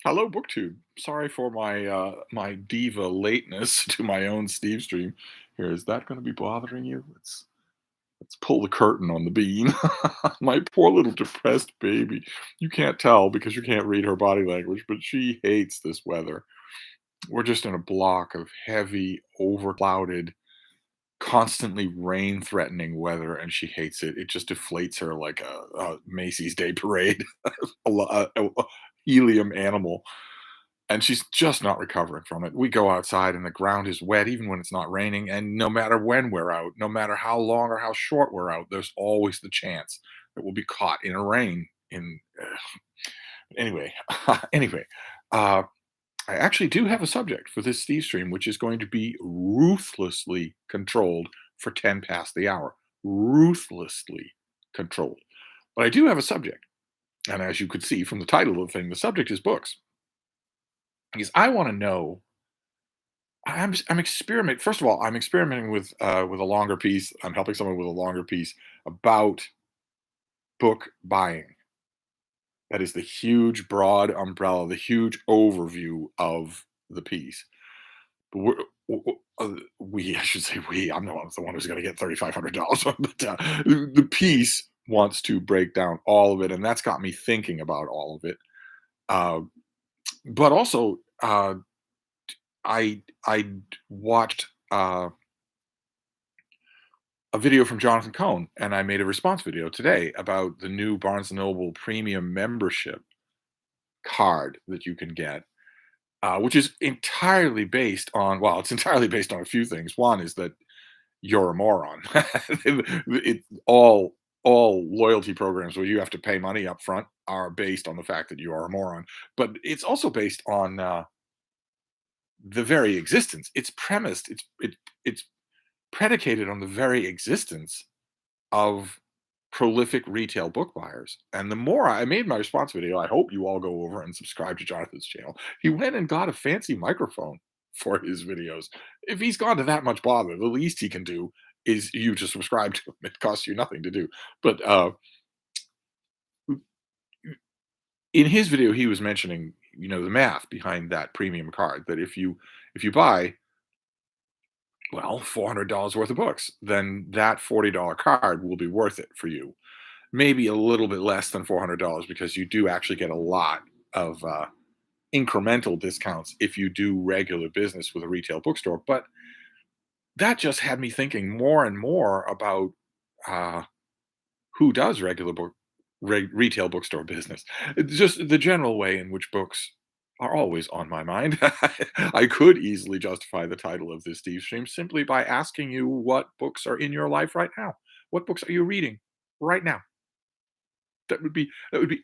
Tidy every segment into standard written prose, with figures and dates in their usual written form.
Hello, BookTube. Sorry for my diva lateness to my own Stevesream. Here, is that going to be bothering you? Let's pull the curtain on the bean. My poor little depressed baby. You can't tell because you can't read her body language, but she hates this weather. We're just in a block of heavy, overclouded, constantly rain-threatening weather, and she hates it. It just deflates her like a Macy's Day Parade, a helium animal. And she's just not recovering from it. We go outside and the ground is wet even when it's not raining, and no matter when we're out, no matter how long or how short we're out, there's always the chance that we'll be caught in a rain in anyway. Anyway, uh, I actually do have a subject for this Steve stream, which is going to be ruthlessly controlled for 10 past the hour. Ruthlessly controlled. But I do have a subject. And as you could see from the title of the thing, the subject is books. Because I want to know. I'm experiment. First of all, I'm experimenting with a longer piece. I'm helping someone with a longer piece about book buying. That is the huge, broad umbrella, the huge overview of the piece. But we, I should say we. I'm the one who's going to get $3,500. But the piece wants to break down all of it, and that's got me thinking about all of it. Uh, but also, I watched a video from Jonathan Cohn, and I made a response video today about the new Barnes& and Noble premium membership card that you can get, which is entirely based on, well, it's entirely based on a few things. One is that you're a moron. All loyalty programs where you have to pay money up front are based on the fact that you are a moron. But it's also based on the very existence. It's premised. It's predicated on the very existence of prolific retail book buyers. And the more I made my response video, I hope you all go over and subscribe to Jonathan's channel. He went and got a fancy microphone for his videos. If he's gone to that much bother, the least he can do is you to subscribe to him. It costs you nothing to do. But in his video, he was mentioning, the math behind that premium card. That if you buy, well, $400 worth of books, then that $40 card will be worth it for you. Maybe a little bit less than $400 because you do actually get a lot of incremental discounts if you do regular business with a retail bookstore. But that just had me thinking more and more about uh, who does retail bookstore business. It's just the general way in which books are always on my mind. I could easily justify the title of this Steve stream simply by asking you what books are in your life right now. What books are you reading right now? That would be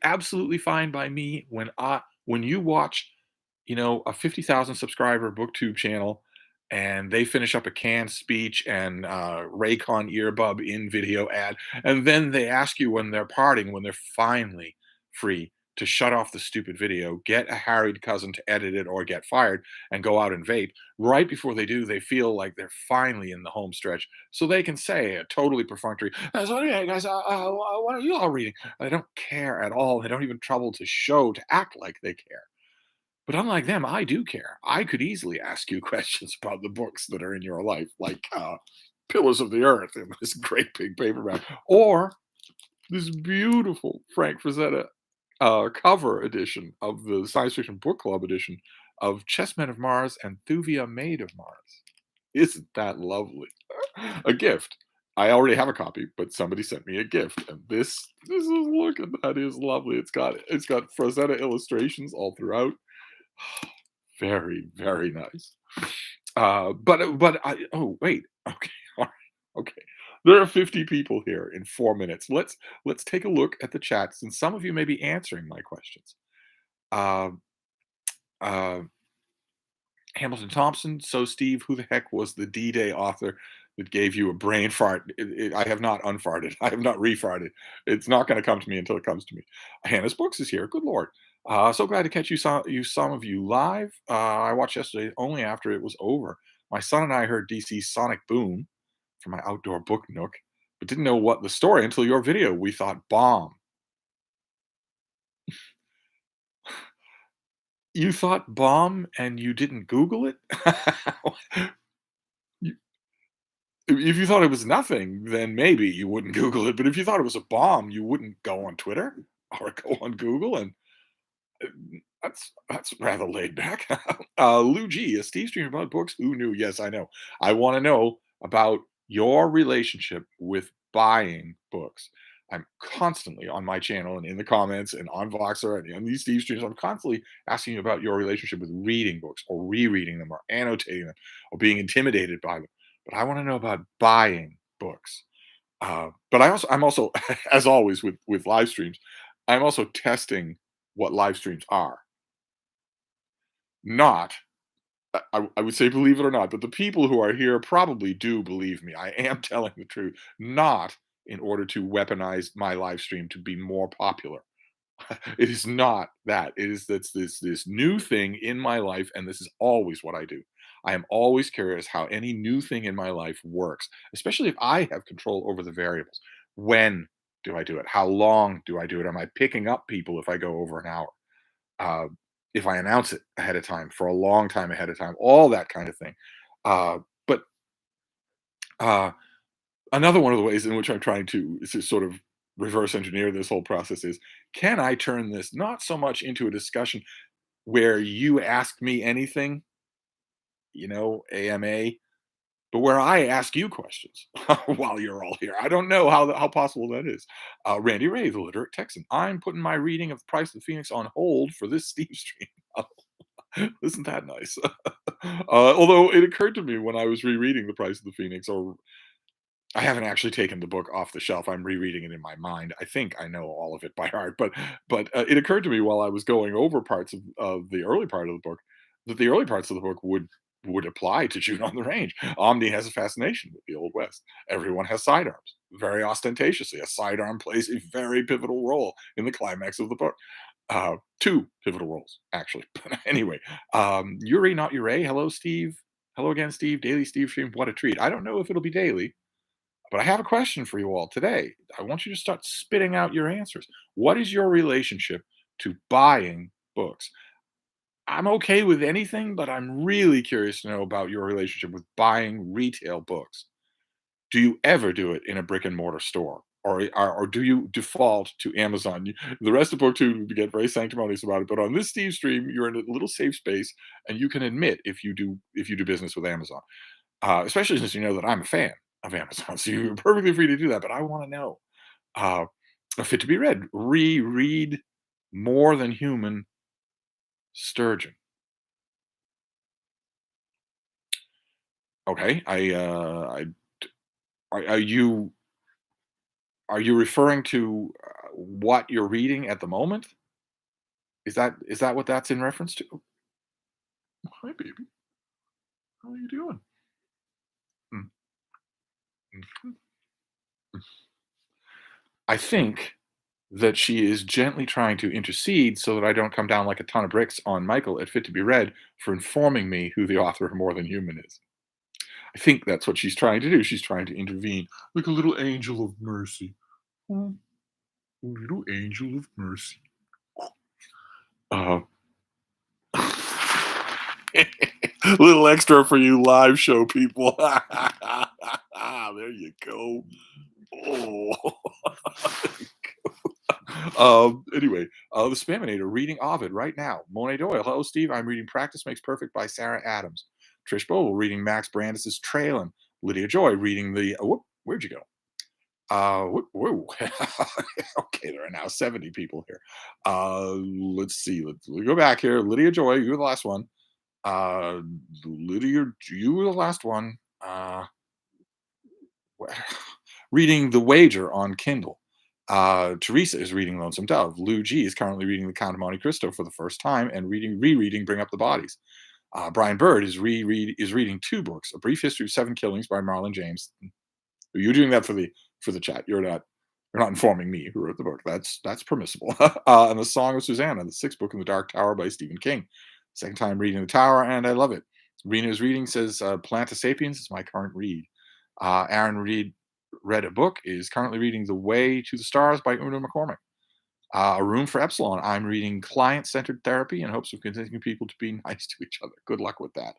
absolutely fine by me when you watch, a 50,000 subscriber booktube channel and they finish up a canned speech and Raycon earbud in video ad, and then they ask you when they're parting, when they're finally free to shut off the stupid video, get a harried cousin to edit it or get fired and go out and vape. Right before they do, they feel like they're finally in the home stretch, so they can say a totally perfunctory, "So yeah, guys, what are you all reading?" They don't care at all. They don't even trouble to show to act like they care. But unlike them, I do care. I could easily ask you questions about the books that are in your life, like Pillars of the Earth in this great big paperback, or this beautiful Frank Frazetta cover edition of the Science Fiction Book Club edition of Chessmen of Mars and Thuvia Maid of Mars. Isn't that lovely? A gift. I already have a copy, but somebody sent me a gift, and this is, look at that, is lovely. It's got Frazetta illustrations all throughout. Very, very nice. But oh, wait. Okay. All right. Okay. There are 50 people here in 4 minutes. Let's take a look at the chats, and some of you may be answering my questions. Uh, uh, Hamilton Thompson. So, Steve, who the heck was the D-Day author that gave you a brain fart? I have not unfarted. I have not refarted. It's not going to come to me until it comes to me. Hannah's Books is here. Good Lord. So glad to catch some of you live. I watched yesterday only after it was over. My son and I heard DC's Sonic Boom from my outdoor book nook, but didn't know what the story until your video. We thought bomb. You thought bomb and you didn't Google it? You if you thought it was nothing, then maybe you wouldn't Google it, but if you thought it was a bomb, you wouldn't go on Twitter or go on Google and that's rather laid back. Lou G, a Steve stream about books. Who knew? Yes, I know. I want to know about your relationship with buying books. I'm constantly on my channel and in the comments and on Voxer and on these Steve streams. I'm constantly asking you about your relationship with reading books or rereading them or annotating them or being intimidated by them. But I want to know about buying books. I'm also, as always with live streams, I'm also testing what live streams are. Not, I would say believe it or not, but the people who are here probably do believe me. I am telling the truth, not in order to weaponize my live stream to be more popular. It is not that. It is that's this new thing in my life, and this is always what I do. I am always curious how any new thing in my life works, especially if I have control over the variables. When do I do it? How long do I do it? Am I picking up people if I go over an hour? Uh, if I announce it ahead of time for a long time ahead of time, all that kind of thing. But uh, Another one of the ways in which I'm trying to sort of reverse engineer this whole process is, can I turn this not so much into a discussion where you ask me anything, AMA, but where I ask you questions while you're all here. I don't know how possible that is. Randy Ray, the literate Texan. I'm putting my reading of The Price of the Phoenix on hold for this Steve stream. Isn't that nice? Although it occurred to me when I was rereading The Price of the Phoenix, or I haven't actually taken the book off the shelf. I'm rereading it in my mind. I think I know all of it by heart, but it occurred to me while I was going over parts of the early part of the book that the early parts of the book would apply to June on the Range. Omni has a fascination with the Old West. Everyone has sidearms, very ostentatiously. A sidearm plays a very pivotal role in the climax of the book. Two pivotal roles, actually. But anyway, Yuri, not Ure. Hello, Steve. Hello again, Steve. Daily Steve stream. What a treat. I don't know if it'll be daily, but I have a question for you all today. I want you to start spitting out your answers. What is your relationship to buying books? I'm okay with anything, but I'm really curious to know about your relationship with buying retail books. Do you ever do it in a brick and mortar store? Or do you default to Amazon? The rest of BookTube get very sanctimonious about it, but on this Steve stream, you're in a little safe space, and you can admit if you do business with Amazon, especially since you know that I'm a fan of Amazon. So you're perfectly free to do that. But I want to know, uh, fit to be read, reread More Than Human Sturgeon. Okay, are you referring to what you're reading at the moment? Is that what that's in reference to? Hi, baby. How are you doing? Mm, mhm. I think that she is gently trying to intercede so that I don't come down like a ton of bricks on Michael at Fit to Be Read for informing me who the author of More Than Human is. I think that's what she's trying to do. She's trying to intervene like a little angel of mercy. Oh, little angel of mercy. Uh, little extra for you live show people. There you go. Oh. Anyway, the Spaminator reading Ovid right now. Monet Doyle. Hello, Steve. I'm reading Practice Makes Perfect by Sarah Adams. Trish Bowl reading Max Brandis's Trailin'. Lydia Joy reading the. Whoop, where'd you go? Whoa. Okay, there are now 70 people here. Let's see. Let's go back here. Lydia Joy, you're the last one. Uh, Lydia, you were the last one. Reading The Wager on Kindle. Teresa is reading Lonesome Dove. Lou G is currently reading The Count of Monte Cristo for the first time and rereading Bring Up the Bodies. Brian Bird is reading two books: A Brief History of Seven Killings by Marlon James. You're doing that for the chat. You're not informing me who wrote the book. That's permissible. And The Song of Susanna, the sixth book in the Dark Tower by Stephen King. Second time reading The Tower, and I love it. Rena's reading says Planta Sapiens is my current read. Aaron read a book, is currently reading The Way to the Stars by Una McCormick. A Room for Epsilon. I'm reading Client-Centered Therapy in hopes of convincing people to be nice to each other. Good luck with that.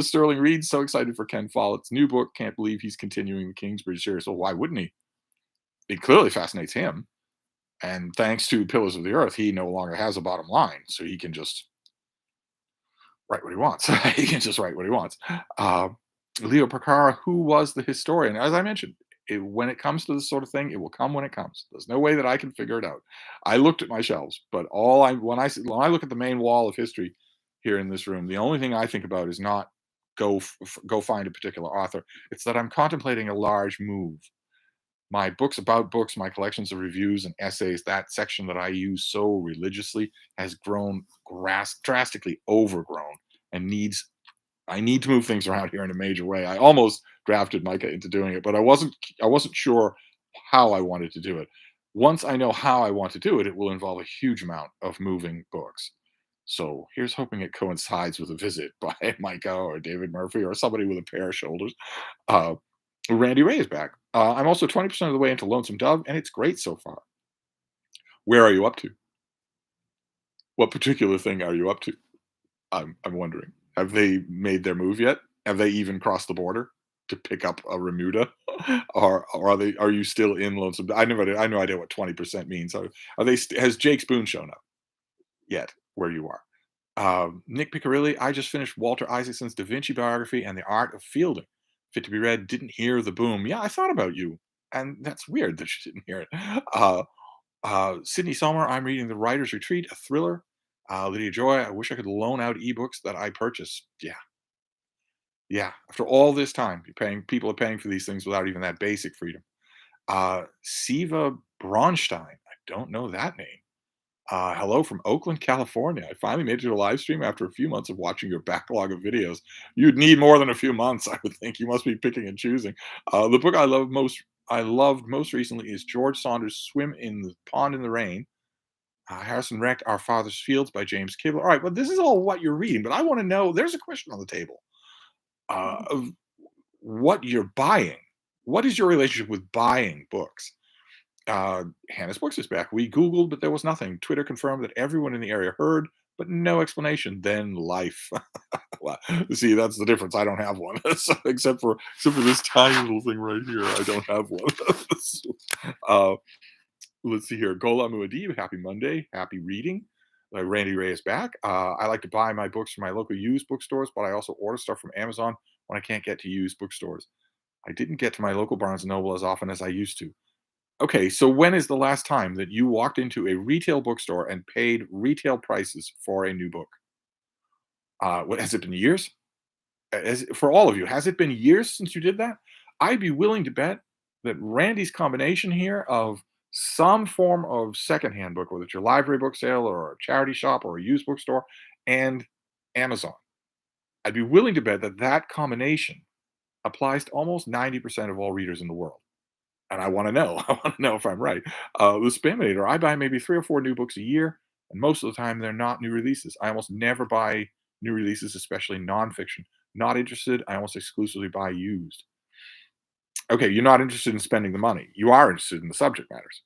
Sterling Reed, so excited for Ken Follett's new book. Can't believe he's continuing the Kingsbridge series. Well, why wouldn't he? It clearly fascinates him. And thanks to Pillars of the Earth, he no longer has a bottom line. So he can just write what he wants. He can just write what he wants. Uh, Leo Percara, who was the historian? As I mentioned, when it comes to this sort of thing, it will come when it comes. There's no way that I can figure it out. I looked at my shelves, but all I when I look at the main wall of history here in this room, the only thing I think about is not go find a particular author. It's that I'm contemplating a large move. My books about books, my collections of reviews and essays, that section that I use so religiously has grown drastically overgrown and needs I need to move things around here in a major way. I almost drafted Micah into doing it, but I wasn't sure how I wanted to do it. Once I know how I want to do it, it will involve a huge amount of moving books. So here's hoping it coincides with a visit by Micah or David Murphy or somebody with a pair of shoulders. Uh, Randy Ray is back. I'm also 20% of the way into Lonesome Dove, and it's great so far. Where are you up to? What particular thing are you up to? I'm wondering. Have they made their move yet? Have they even crossed the border to pick up a Remuda, or are you still in Lonesome? I have no idea what 20% means. Are they? Has Jake Spoon shown up yet? Where you are? Nick Piccirilli. I just finished Walter Isaacson's Da Vinci biography and the Art of Fielding. Fit to be read. Didn't hear the boom. Yeah, I thought about you, and that's weird that you didn't hear it. Uh, Sydney Sommer, I'm reading The Writer's Retreat, a thriller. Lydia Joy, I wish I could loan out ebooks that I purchase. Yeah, yeah. After all this time, people are paying for these things without even that basic freedom. Siva Bronstein, I don't know that name. Hello from Oakland, California. I finally made it to a live stream after a few months of watching your backlog of videos. You'd need more than a few months, I would think. You must be picking and choosing. The book I loved most recently is George Saunders' Swim in the Pond in the Rain. Harrison Wreck, Our Father's Fields by James Kibble. All right, well, this is all what you're reading, but I want to know there's a question on the table of what you're buying. What is your relationship with buying books? Hannah's Books is back. We Googled, but there was nothing. Twitter confirmed that everyone in the area heard, but no explanation. Then life. Well, see, that's the difference. I don't have one. So, except for this tiny little thing right here, I don't have one. So, uh, let's see here. Gola Muad'Dib, happy Monday. Happy reading. Randy Ray is back. I like to buy my books from my local used bookstores, but I also order stuff from Amazon when I can't get to used bookstores. I didn't get to my local Barnes& and Noble as often as I used to. Okay, so when is the last time that you walked into a retail bookstore and paid retail prices for a new book? What has it been years? For all of you, has it been years since you did that? I'd be willing to bet that Randy's combination here of some form of secondhand book, whether it's your library book sale or a charity shop or a used bookstore, and Amazon. I'd be willing to bet that that combination applies to almost 90% of all readers in the world. And I want to know. I want to know if I'm right. The Spaminator, I buy maybe 3 or 4 new books a year, and most of the time they're not new releases. I almost never buy new releases, especially nonfiction. Not interested. I almost exclusively buy used. Okay, you're not interested in spending the money. You are interested in the subject matters.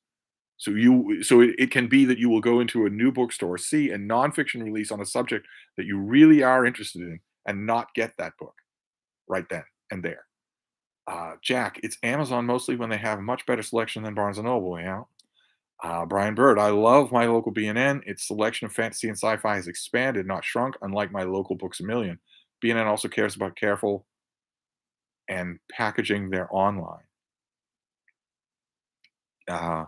So it can be that you will go into a new bookstore, see a nonfiction release on a subject that you really are interested in, and not get that book right then and there. Jack, it's Amazon mostly when they have a much better selection than Barnes& and Noble. Yeah. Brian Bird, I love my local B&N. Its selection of fantasy and sci-fi has expanded, not shrunk, unlike my local Books A Million. B&N also cares about careful and packaging their online. Uh,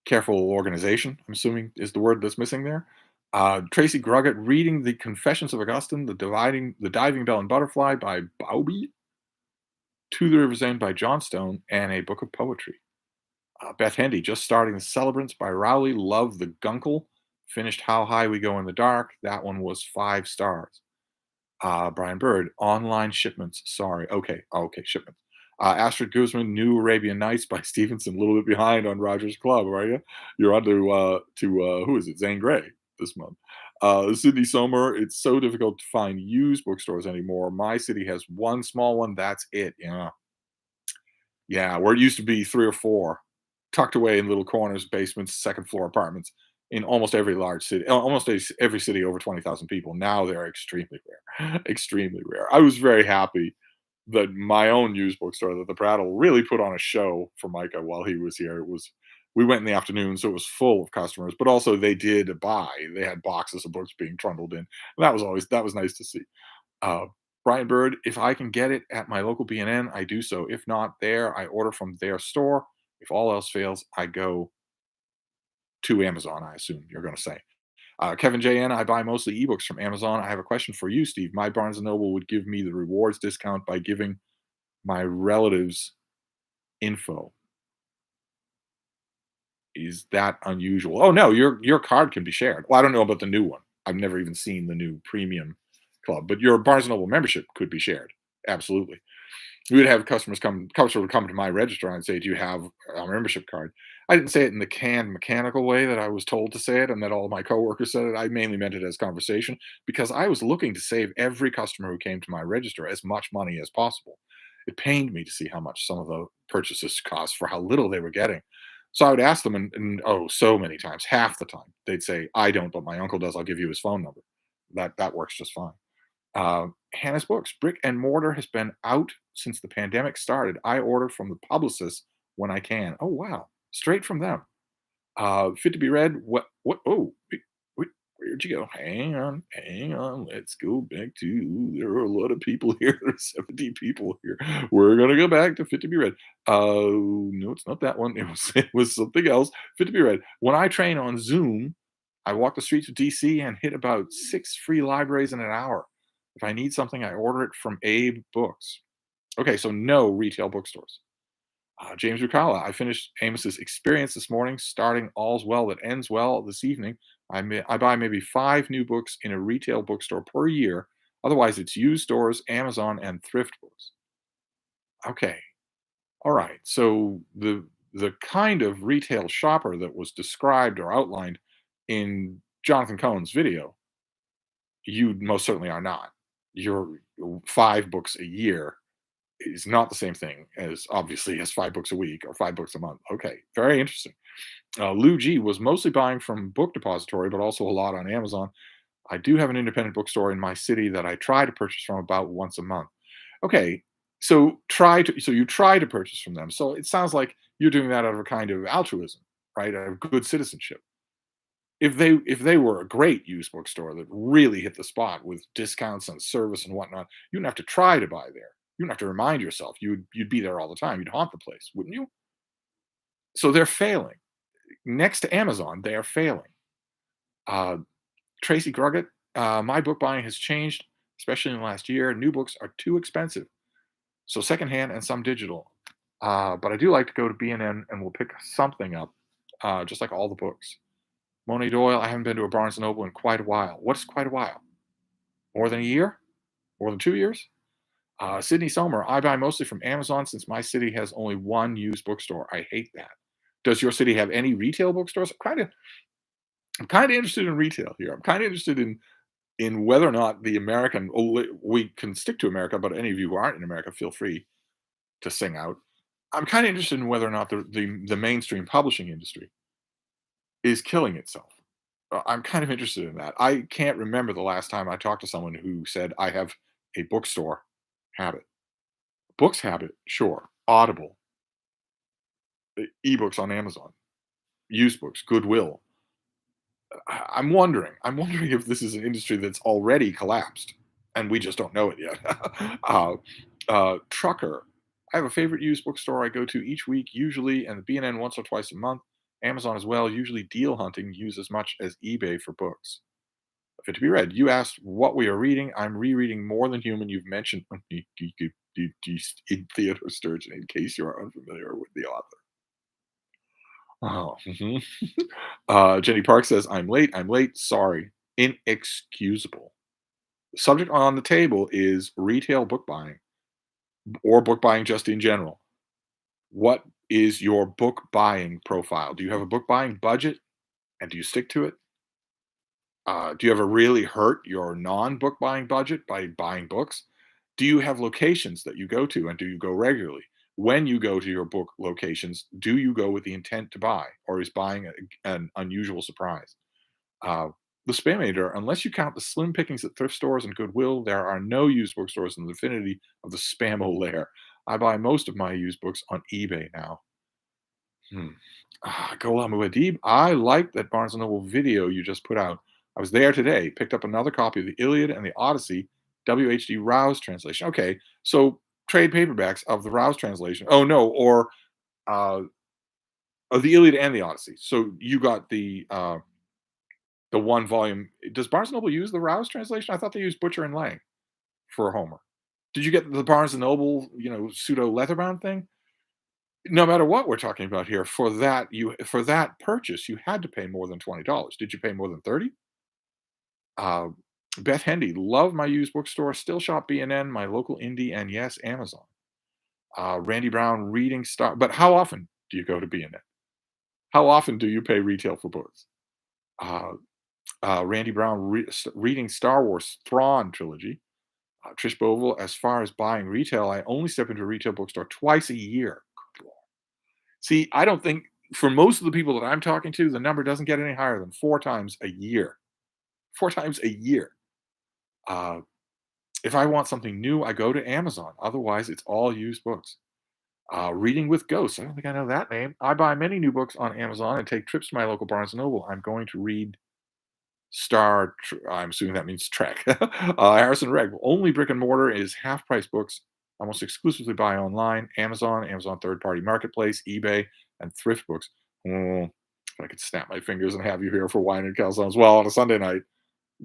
Careful organization, I'm assuming, is the word that's missing there. Tracy Gruggett, reading The Confessions of Augustine, The Diving Bell and Butterfly by Bowby, To the River's End by Johnstone, and a book of poetry. Beth Hendy, just starting The Celebrants by Rowley. Love The Guncle. Finished How High We Go in the Dark. That one was 5 stars. Brian Bird, online shipments. Sorry. Okay, shipments. Astrid Guzman, New Arabian Nights by Stevenson. A little bit behind on Rogers Club, are you? You're on to who is it? Zane Grey this month. Sydney Sommer, it's so difficult to find used bookstores anymore. My city has one small one. That's it. Yeah. Yeah, where it used to be 3 or 4. tucked away in little corners, basements, second floor apartments in almost every large city, almost every city over 20,000 people. Now they're extremely rare, extremely rare. I was very happy that my own used bookstore, that the Prattle, really put on a show for Micah while he was here. It was We went in the afternoon, so it was full of customers, but also they did buy. They had boxes of books being trundled in. And that was nice to see. Uh, Brian Bird, if I can get it at my local B&N, I do so. If not there, I order from their store. If all else fails, I go to Amazon, I assume you're going to say. Kevin JN, I buy mostly ebooks from Amazon. I have a question for you, Steve. My Barnes& and Noble would give me the rewards discount by giving my relatives info. Is that unusual? Oh no, your card can be shared. Well, I don't know about the new one. I've never even seen the new premium club, but your Barnes& and Noble membership could be shared. Absolutely. We would have customer would come to my register and say, "Do you have a membership card?" I didn't say it in the canned mechanical way that I was told to say it and that all my coworkers said it. I mainly meant it as conversation because I was looking to save every customer who came to my register as much money as possible. It pained me to see how much some of the purchases cost for how little they were getting. So I would ask them, and oh, so many times, half the time, they'd say, "I don't, but my uncle does. I'll give you his phone number." That works just fine. Hannah's Books. Brick and Mortar has been out since the pandemic started. I order from the publicist when I can. Oh wow, straight from them. Fit to be read. What? Oh, wait, where'd you go? Hang on, hang on. Let's go back to. There are a lot of people here. There are 70 people here. We're gonna go back to Fit to be read. No, it's not that one. It was something else. Fit to be read. When I train on Zoom, I walk the streets of DC and hit about 6 free libraries in an hour. If I need something, I order it from Abe Books. Okay, so no retail bookstores. James Rucala, I finished Amos's Experience this morning, starting All's Well That Ends Well this evening. I buy maybe 5 new books in a retail bookstore per year. Otherwise, it's used stores, Amazon, and thrift books. Okay, all right. So the kind of retail shopper that was described or outlined in Jonathan Cohen's video, you most certainly are not. Your 5 books a year is not the same thing as obviously as 5 books a week or 5 books a month. Okay, very interesting. Lou G was mostly buying from Book Depository, but also a lot on Amazon. I do have an independent bookstore in my city that I try to purchase from about once a month. Okay, so you try to purchase from them. So it sounds like you're doing that out of a kind of altruism, right? Out of good citizenship. If they were a great used bookstore that really hit the spot with discounts on service and whatnot, you wouldn't have to try to buy there. You wouldn't have to remind yourself. You'd be there all the time. You'd haunt the place, wouldn't you? So they're failing. Next to Amazon, they are failing. Uh, Tracy Gruggett, my book buying has changed, especially in the last year. New books are too expensive, so secondhand and some digital. But I do like to go to B&M and we'll pick something up, just like all the books. Monet Doyle, I haven't been to a Barnes& and Noble in quite a while. What's quite a while? More than a year? More than 2 years? Sydney Somer, I buy mostly from Amazon since my city has only one used bookstore. I hate that. Does your city have any retail bookstores? I'm kind of interested in retail here. I'm kind of interested in whether or not the American. Oh, we can stick to America, but any of you who aren't in America, feel free to sing out. I'm kind of interested in whether or not the mainstream publishing industry is killing itself. I'm kind of interested in that. I can't remember the last time I talked to someone who said I have a bookstore habit. Books habit, sure. Audible, ebooks on Amazon, used books, Goodwill. I'm wondering if this is an industry that's already collapsed and we just don't know it yet. Trucker. I have a favorite used bookstore I go to each week, usually, and the B&N once or twice a month. Amazon as well. Usually, deal hunting use as much as eBay for books. Fit to be read. You asked what we are reading. I'm rereading More Than Human. You've mentioned in Theodore Sturgeon, in case you are unfamiliar with the author. Oh, mhm. Jenny Park says, I'm late. I'm late. Sorry. Inexcusable. The subject on the table is retail book buying or book buying just in general. What is your book buying profile? Do you have a book buying budget and do you stick to it? Do you ever really hurt your non book buying budget by buying books? Do you have locations that you go to and do you go regularly? When you go to your book locations, do you go with the intent to buy, or is buying an unusual surprise? Uh, the Spamator, unless you count the slim pickings at thrift stores and Goodwill, there are no used bookstores in the vicinity of the Spamo lair. I buy most of my used books on eBay now. Hmm. Gholam Muad'Dib, I like that Barnes& Noble video you just put out. I was there today, picked up another copy of the Iliad and the Odyssey, WHD Rouse translation. Okay, so trade paperbacks of the Rouse translation. Oh no, or uh, of the Iliad and the Odyssey. So you got the one volume. Does Barnes& Noble use the Rouse translation? I thought they used Butcher and Lang for Homer. Did you get the Barnes& Noble, pseudo leatherbound thing? No matter what we're talking about here, for that purchase, you had to pay more than $20. Did you pay more than 30? Uh, Beth Hendy, love my used bookstore, still shop B&N, my local indie, and yes, Amazon. Randy Brown, reading star. But how often do you go to B&N? How often do you pay retail for books? Uh, Randy Brown, reading Star Wars Thrawn trilogy. Trish Bovell, as far as buying retail, I only step into a retail bookstore twice a year. See, I don't think for most of the people that I'm talking to, the number doesn't get any higher than 4 times a year. 4 times a year. Uh, if I want something new, I go to Amazon. Otherwise, it's all used books. Reading with Ghosts. I don't think I know that name. I buy many new books on Amazon and take trips to my local Barnes& Noble. I'm going to read I'm assuming that means Trek. Harrison Reg. Only brick and mortar is half price books. Almost exclusively buy online. Amazon, Amazon third party marketplace, eBay, and thrift books. If I could snap my fingers and have you here for wine and calzones. Well, on a Sunday night,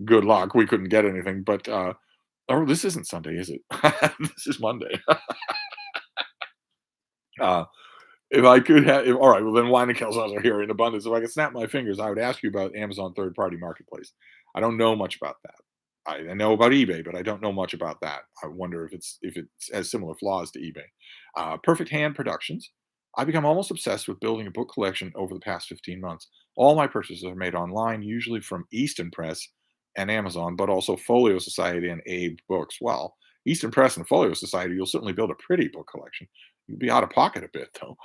good luck. We couldn't get anything, but oh, this isn't Sunday, is it? This is Monday. uh, if I could have, all right, well then wine and calzones are here in abundance. If I could snap my fingers, I would ask you about Amazon third party marketplace. I don't know much about that. I know about eBay, but I don't know much about that. I wonder if it has similar flaws to eBay. Perfect Hand Productions. I become almost obsessed with building a book collection over the past 15 months. All my purchases are made online, usually from Easton Press and Amazon, but also Folio Society and Abe Books. Well, Easton Press and Folio Society, you'll certainly build a pretty book collection. You'll be out of pocket a bit, though.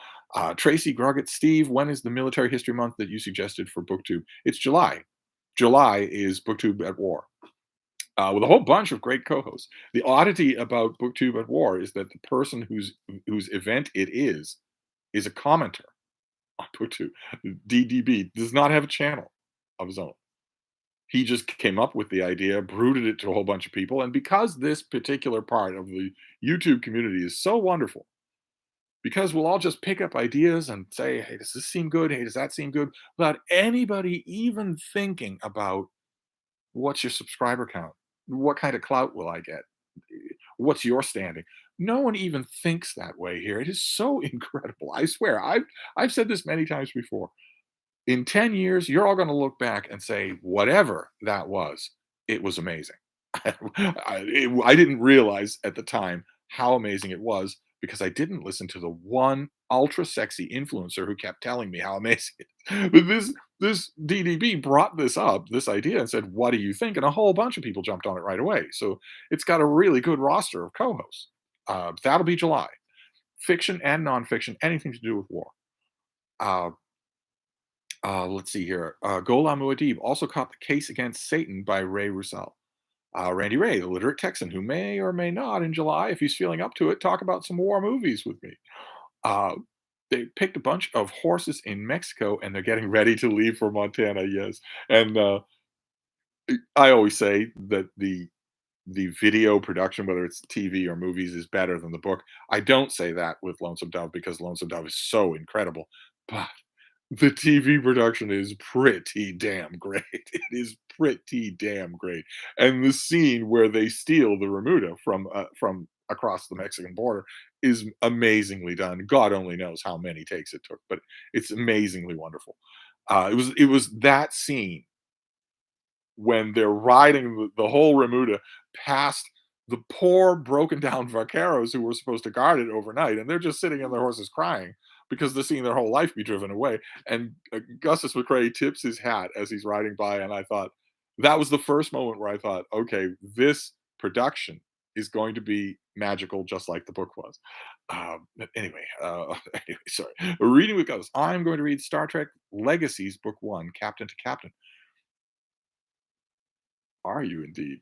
Tracy Gruggett, Steve, when is the Military History Month that you suggested for BookTube? It's July. July is BookTube at War, with a whole bunch of great co-hosts. The oddity about BookTube at War is that the person whose event it is a commenter on BookTube. DDB does not have a channel of his own. He just came up with the idea, brooded it to a whole bunch of people, and because this particular part of the YouTube community is so wonderful, because we'll all just pick up ideas and say, "Hey, does this seem good? Hey, does that seem good?" Without anybody even thinking about what's your subscriber count? What kind of clout will I get? What's your standing? No one even thinks that way here. It is so incredible. I swear, I've said this many times before. In 10 years, you're all going to look back and say, whatever that was, it was amazing. I didn't realize at the time how amazing it was because I didn't listen to the one ultra sexy influencer who kept telling me how amazing it is. But this DDB brought this up, this idea, and said, "What do you think?" And a whole bunch of people jumped on it right away. So it's got a really good roster of co-hosts. That'll be July. Fiction and nonfiction, anything to do with war. Uh, let's see here. Gholam Muad'Dib also caught The Case Against Satan by Ray Roussel. Randy Ray, the literate Texan, who may or may not in July, if he's feeling up to it, talk about some war movies with me. Uh, they picked a bunch of horses in Mexico and they're getting ready to leave for Montana. Yes, and I always say that the video production, whether it's TV or movies, is better than the book. I don't say that with Lonesome Dove because Lonesome Dove is so incredible, but the TV production is pretty damn great. It is pretty damn great. And the scene where they steal the Remuda from across the Mexican border is amazingly done. God only knows how many takes it took, but it's amazingly wonderful. It was that scene when they're riding the whole Remuda past the poor broken down vaqueros who were supposed to guard it overnight, and they're just sitting on their horses crying because they're seeing their whole life be driven away. And Gustus McCrae tips his hat as he's riding by, and I thought that was the first moment where I thought, okay, this production is going to be magical, just like the book was. But anyway, anyway, sorry. Reading with Ghosts. I'm going to read Star Trek Legacies, Book One, Captain to Captain. Are you indeed?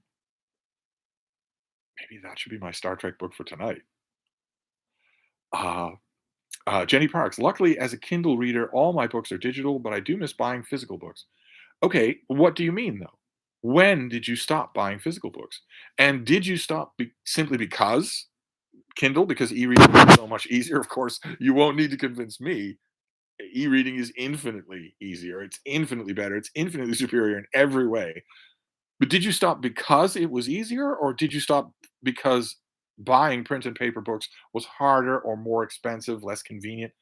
Maybe that should be my Star Trek book for tonight. Uh, Jenny Parks. Luckily, as a Kindle reader, all my books are digital, but I do miss buying physical books. Okay, what do you mean though? When did you stop buying physical books? And did you stop simply because Kindle, because e-reading is so much easier? Of course, you won't need to convince me. E-reading is infinitely easier. It's infinitely better. It's infinitely superior in every way. But did you stop because it was easier, or did you stop because buying print and paper books was harder or more expensive, less convenient?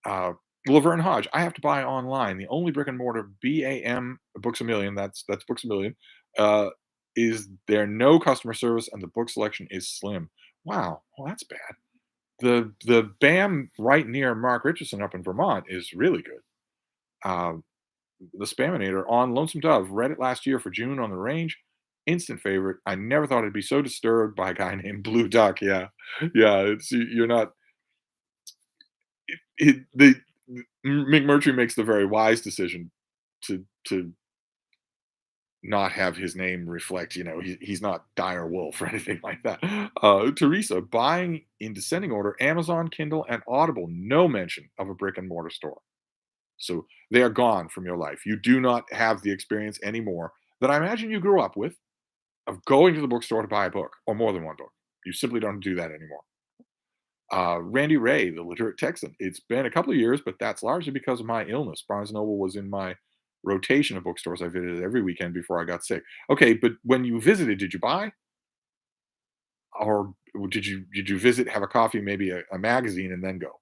Uh, Laverne Hodge, I have to buy online. The only brick and mortar BAM Books a Million, that's Books a Million, uh, is there no customer service and the book selection is slim. Wow, well that's bad. The BAM right near Mark Richardson up in Vermont is really good. Um, the Spaminator on Lonesome Dove, read it last year for June on the range. Instant favorite. I never thought I'd be so disturbed by a guy named Blue Duck. Yeah, yeah. You're not the McMurtry makes the very wise decision to not have his name reflect, he's not dire wolf or anything like that. Teresa, buying in descending order, Amazon, Kindle, and Audible, no mention of a brick and mortar store. So they are gone from your life. You do not have the experience anymore that I imagine you grew up with of going to the bookstore to buy a book or more than one book. You simply don't do that anymore. Randy Ray, the literate Texan. It's been a couple of years, but that's largely because of my illness. Barnes Noble was in my rotation of bookstores I visited every weekend before I got sick. Okay, but when you visited, did you buy, or did you visit, have a coffee, maybe a magazine, and then go,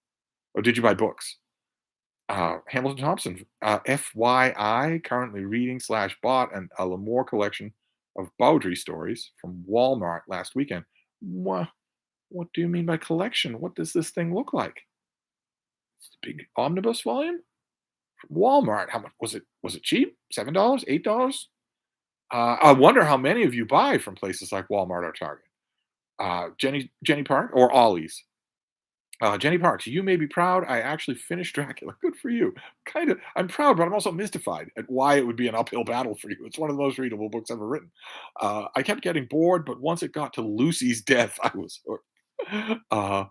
or did you buy books? Hamilton Thompson, FYI, currently reading slash bought a Lamore collection of Bowdry stories from Walmart last weekend. What do you mean by collection? What does this thing look like? It's a big omnibus volume from Walmart. How much was it? Was it cheap? $7, $8? I wonder how many of you buy from places like Walmart or Target. Jenny Park or Ollie's. Jenny Parks, you may be proud. I actually finished Dracula. Good for you. Kind of. I'm proud, but I'm also mystified at why it would be an uphill battle for you. It's one of the most readable books ever written. I kept getting bored, but once it got to Lucy's death, I was hooked. Uh,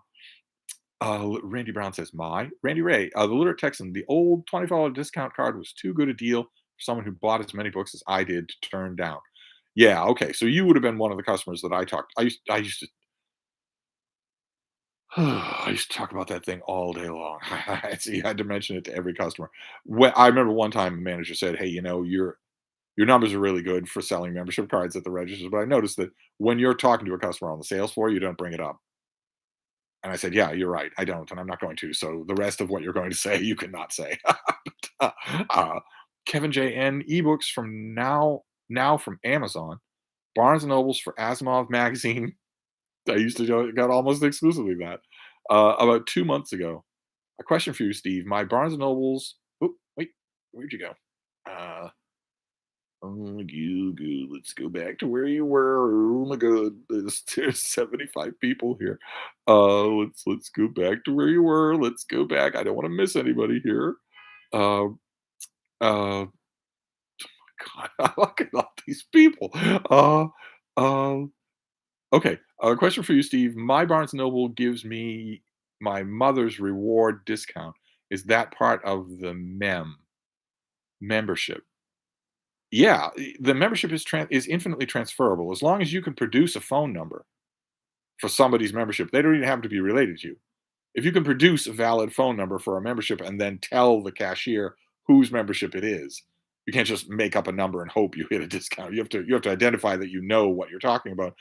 Randy Brown says, "My Randy Ray, the literate Texan. The old $20 discount card was too good a deal for someone who bought as many books as I did to turn down." Yeah, okay. So you would have been one of the customers that I talked. I used to I used to talk about that thing all day long. See, I had to mention it to every customer. When I remember one time a manager said, "Hey, your numbers are really good for selling membership cards at the registers, but I noticed that when you're talking to a customer on the sales floor, you don't bring it up." And I said, "Yeah, you're right. I don't, and I'm not going to. So the rest of what you're going to say, you cannot say." But, Kevin J. N. ebooks from now from Amazon, Barnes and Nobles for Asimov magazine. I used to got almost exclusively that. About 2 months ago. A question for you, Steve. My Barnes and Nobles. Oh, wait, where'd you go? Uh, oh, you. Let's go back to where you were. Oh my God, there's 75 people here. Let's go back to where you were. Let's go back. I don't want to miss anybody here. Uh, uh, God, look at all these people. Um, Okay, a question for you, Steve. My Barnes& Noble gives me my mother's reward discount. Is that part of the membership? Yeah, the membership is infinitely transferable as long as you can produce a phone number for somebody's membership. They don't even have to be related to you. If you can produce a valid phone number for a membership and then tell the cashier whose membership it is, you can't just make up a number and hope you hit a discount. You have to identify that you know what you're talking about.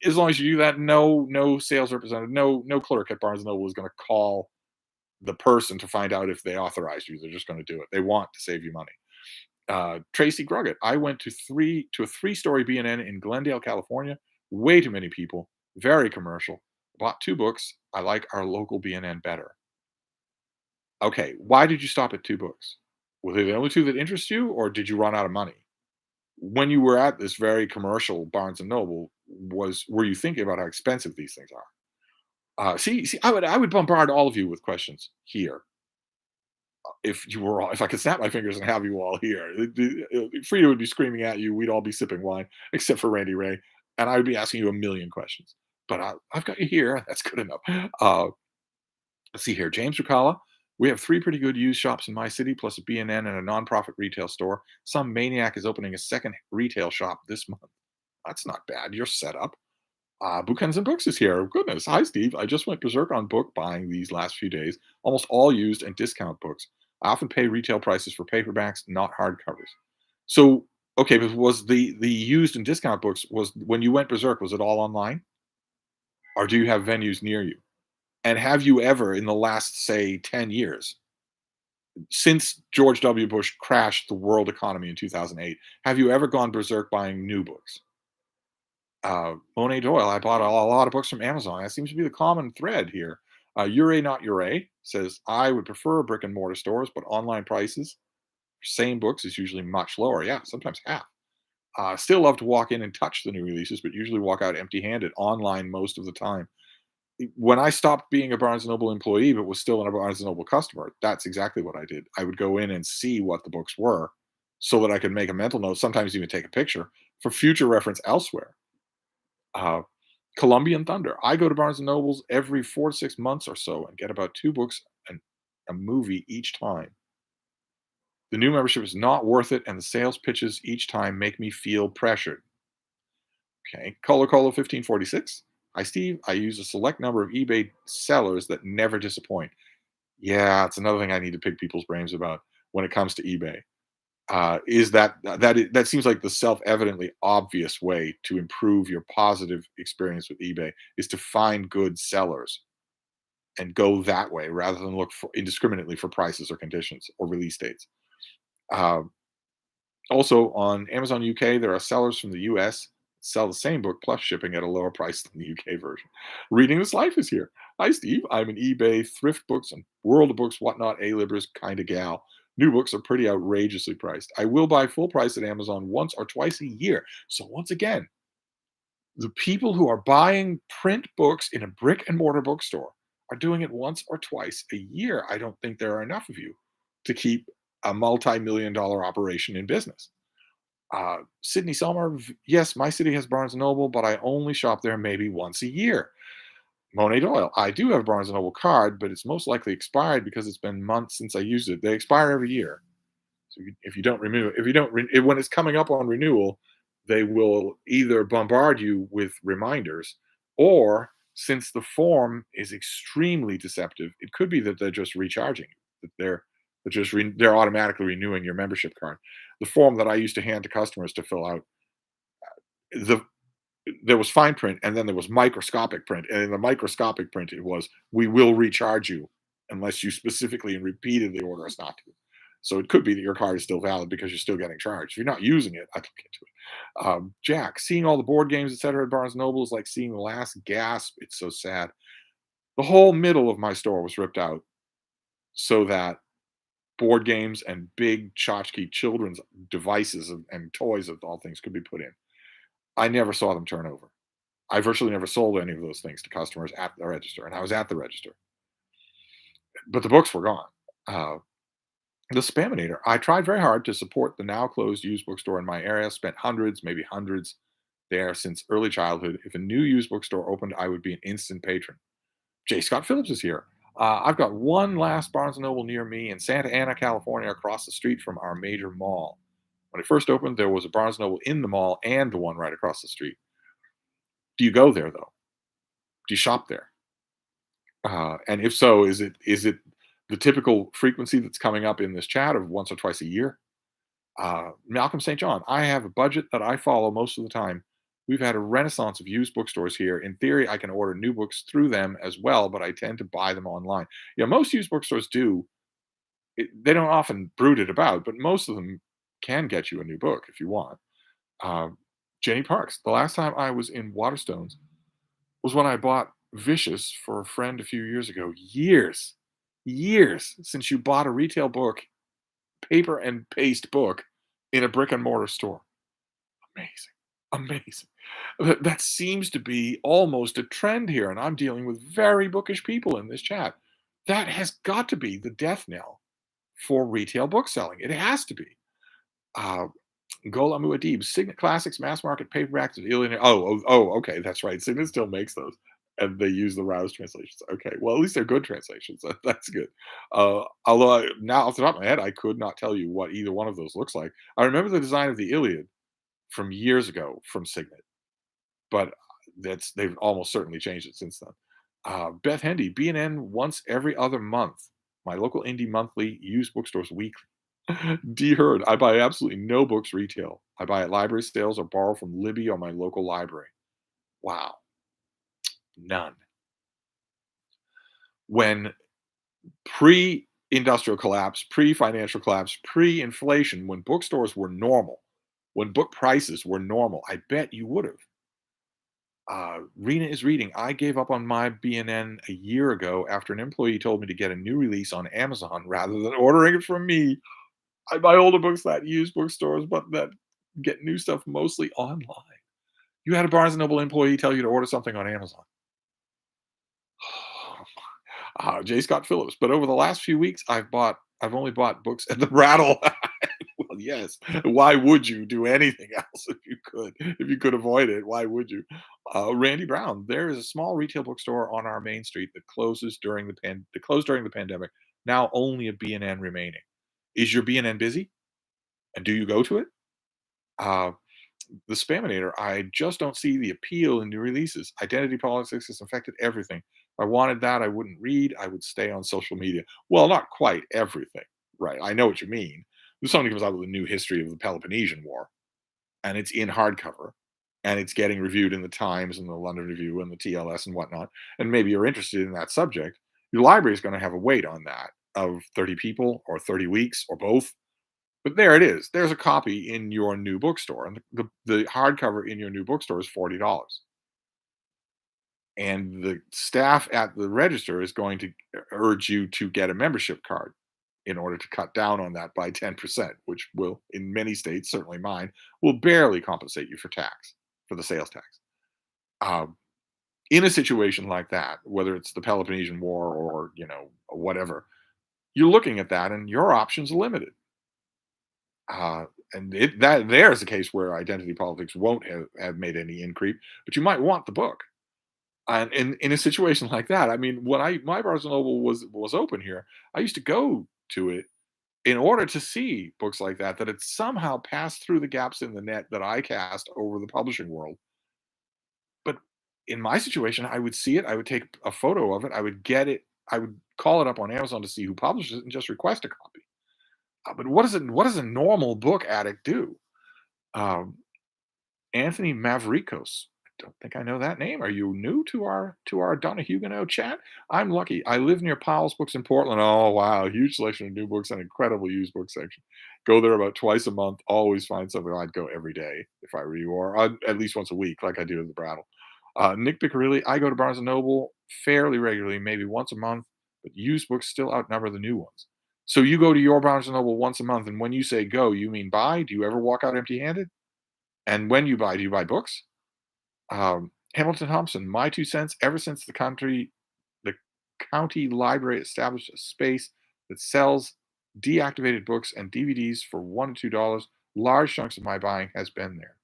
As long as you do that, no sales representative, no clerk at Barnes and Noble is going to call the person to find out if they authorized you. They're just going to do it. They want to save you money. Tracy Gruggett. I went to a three-story B&N in Glendale, California. Way too many people. Very commercial. Bought two books. I like our local B&N better. Okay, why did you stop at two books? Were they the only two that interest you, or did you run out of money? When you were at this very commercial Barnes and Noble, were you thinking about how expensive these things are? See, I would bombard all of you with questions here if you were all if I could snap my fingers and have you all here. Frida would be screaming at you. We'd all be sipping wine, except for Randy Ray, and I would be asking you a million questions. But I've got you here. That's good enough. Let's see here, James Ricala. We have three pretty good used shops in my city, plus a B&N and a nonprofit retail store. Some maniac is opening a second retail shop this month. That's not bad. You're set up. Bookends and Books is here. Goodness. Hi, Steve. I just went berserk on book buying these last few days, almost all used and discount books. I often pay retail prices for paperbacks, not hardcovers. So, okay, but was the used and discount books was when you went berserk, was it all online? Or do you have venues near you? And have you ever in the last, say, 10 years, since George W. Bush crashed the world economy in 2008, have you ever gone berserk buying new books? Monet Doyle, I bought a lot of books from Amazon. That seems to be the common thread here. Ure Not Ure says, I would prefer brick and mortar stores, but online prices for same books is usually much lower. Yeah, sometimes half. Still love to walk in and touch the new releases, but usually walk out empty handed online most of the time. When I stopped being a Barnes and Noble employee, but was still a Barnes and Noble customer, that's exactly what I did. I would go in and see what the books were so that I could make a mental note, sometimes even take a picture for future reference elsewhere. Uh, Columbian Thunder. I go to Barnes and Nobles every 4 to 6 months or so and get about two books and a movie each time. The new membership is not worth it, and the sales pitches each time make me feel pressured. Okay. Colo 1546. Hi, Steve. I use a select number of eBay sellers that never disappoint. Yeah, it's another thing I need to pick people's brains about when it comes to eBay. Is that seems like the self-evidently obvious way to improve your positive experience with eBay is to find good sellers and go that way rather than look for indiscriminately for prices or conditions or release dates. Uh, Also, on Amazon UK, there are sellers from the US that sell the same book plus shipping at a lower price than the UK version. Reading This Life is here. Hi, Steve. I'm an eBay, thrift books, and World of Books, whatnot, A-Libras kind of gal. New books are pretty outrageously priced. I will buy full price at Amazon once or twice a year. So, once again, the people who are buying print books in a brick and mortar bookstore are doing it once or twice a year. I don't think there are enough of you to keep a multi-million dollar operation in business. Sydney Selmer, yes, my city has Barnes and Noble, but I only shop there maybe once a year. Monet Doyle, I do have a Barnes and Noble card, but it's most likely expired because it's been months since I used it. They expire every year. So if you don't renew, if you don't, when it's coming up on renewal, they will either bombard you with reminders, or since the form is extremely deceptive, it could be that they're just recharging you, they're automatically renewing your membership card. The form that I used to hand to customers to fill out, the there was fine print and then there was microscopic print, and in the microscopic print it was, we will recharge you unless you specifically and repeatedly order us not to. So it could be that your card is still valid because you're still getting charged. If you're not using it, I'd look into it. Jack, seeing all the board games, etc., at Barnes Noble is like seeing the last gasp. It's so sad. The whole middle of my store was ripped out so that board games and big tchotchke children's devices and toys of all things could be put in. I never saw them turn over. I virtually never sold any of those things to customers at the register, and I was at the register, but the books were gone. Uh, the Spaminator. I tried very hard to support the now closed used bookstore in my area. Spent hundreds, maybe hundreds, there since early childhood. If a new used bookstore opened, I would be an instant patron. J. Scott Phillips is here. I've got one last Barnes& and Noble near me in Santa Ana, California, across the street from our major mall. When it first opened, there was a Barnes& and Noble in the mall and the one right across the street. Do you go there though? Do you shop there? And if so, is it the typical frequency that's coming up in this chat of once or twice a year? Malcolm St. John, I have a budget that I follow most of the time. We've had a renaissance of used bookstores here. In theory, I can order new books through them as well, but I tend to buy them online. Yeah, most used bookstores do. They don't often brood it about, but most of them can get you a new book if you want. Um, Jenny Parks, the last time I was in Waterstones was when I bought Vicious for a friend a few years ago. Years since you bought a retail book, paper and paste book in a brick and mortar store. Amazing. Amazing. That seems to be almost a trend here, and I'm dealing with very bookish people in this chat. That has got to be the death knell for retail book selling. It has to be. Uh, Gola Muad'Dib, Signet Classics, mass market paperbacks of Alien. Okay, that's right. Signet still makes those, and they use the Rouse translations. Okay, well, at least they're good translations. That's good. Although now, off the top of my head, I could not tell you what either one of those looks like. I remember the design of the Iliad from years ago from Signet, but they've almost certainly changed it since then. Beth Hendy, B&N once every other month. My local indie monthly, used bookstores weekly. D Hurd, I buy absolutely no books retail. I buy at library sales or borrow from Libby or my local library. Wow, none. When pre-industrial collapse, pre-financial collapse, pre-inflation, when bookstores were normal, when book prices were normal, I bet you would have. Rena is reading. I gave up on my BNN a year ago after an employee told me to get a new release on Amazon rather than ordering it from me. I buy older books that use bookstores, but that get new stuff mostly online. You had a Barnes& and Noble employee tell you to order something on Amazon. J. Scott Phillips. But over the last few weeks, I've only bought books at the Rattle. Well, yes. Why would you do anything else if you could? If you could avoid it, why would you? Randy Brown. There is a small retail bookstore on our main street that closed during the pandemic. Now only a B&N remaining. Is your B&N busy? And do you go to it? Uh, the Spaminator, I just don't see the appeal in new releases. Identity politics has affected everything. If I wanted that, I wouldn't read. I would stay on social media. Well, not quite everything, right? I know what you mean. If somebody comes out with a new history of the Peloponnesian War, and it's in hardcover, and it's getting reviewed in the Times and the London Review and the TLS and whatnot, and maybe you're interested in that subject, your library is going to have a weight on that of 30 people or 30 weeks or both. But there it is. There's a copy in your new bookstore, and the hardcover in your new bookstore is $40. And the staff at the register is going to urge you to get a membership card in order to cut down on that by 10%, which will, in many states, certainly mine, will barely compensate you for tax, for the sales tax. Um, in a situation like that, whether it's the Peloponnesian War or whatever, you're looking at that, and your options are limited. Uh, and that there's a case where identity politics won't have made any increase, but you might want the book. And in a situation like that, I mean, when my Barnes and Noble was open here, I used to go to it in order to see books like that had somehow passed through the gaps in the net that I cast over the publishing world. But in my situation, I would see it, I would take a photo of it, I would get it, I would call it up on Amazon to see who publishes it and just request a copy. But what does a normal book addict do? Um, Anthony Mavrikos. I don't think I know that name. Are you new to our Donna Huguenot chat? I'm lucky. I live near Powell's Books in Portland. Oh wow, huge selection of new books and incredible used book section. Go there about twice a month. Always find something. I'd go every day if I were you, or at least once a week, like I do at the Brattle. Nick Piccarilli. I go to Barnes and Noble fairly regularly, maybe once a month, but used books still outnumber the new ones. So you go to your Barnes and Noble once a month, and when you say go, you mean buy? Do you ever walk out empty-handed? And when you buy, do you buy books? Hamilton Thompson, my 2 cents. Ever since the county library established a space that sells deactivated books and DVDs for $1 to $2, large chunks of my buying has been there.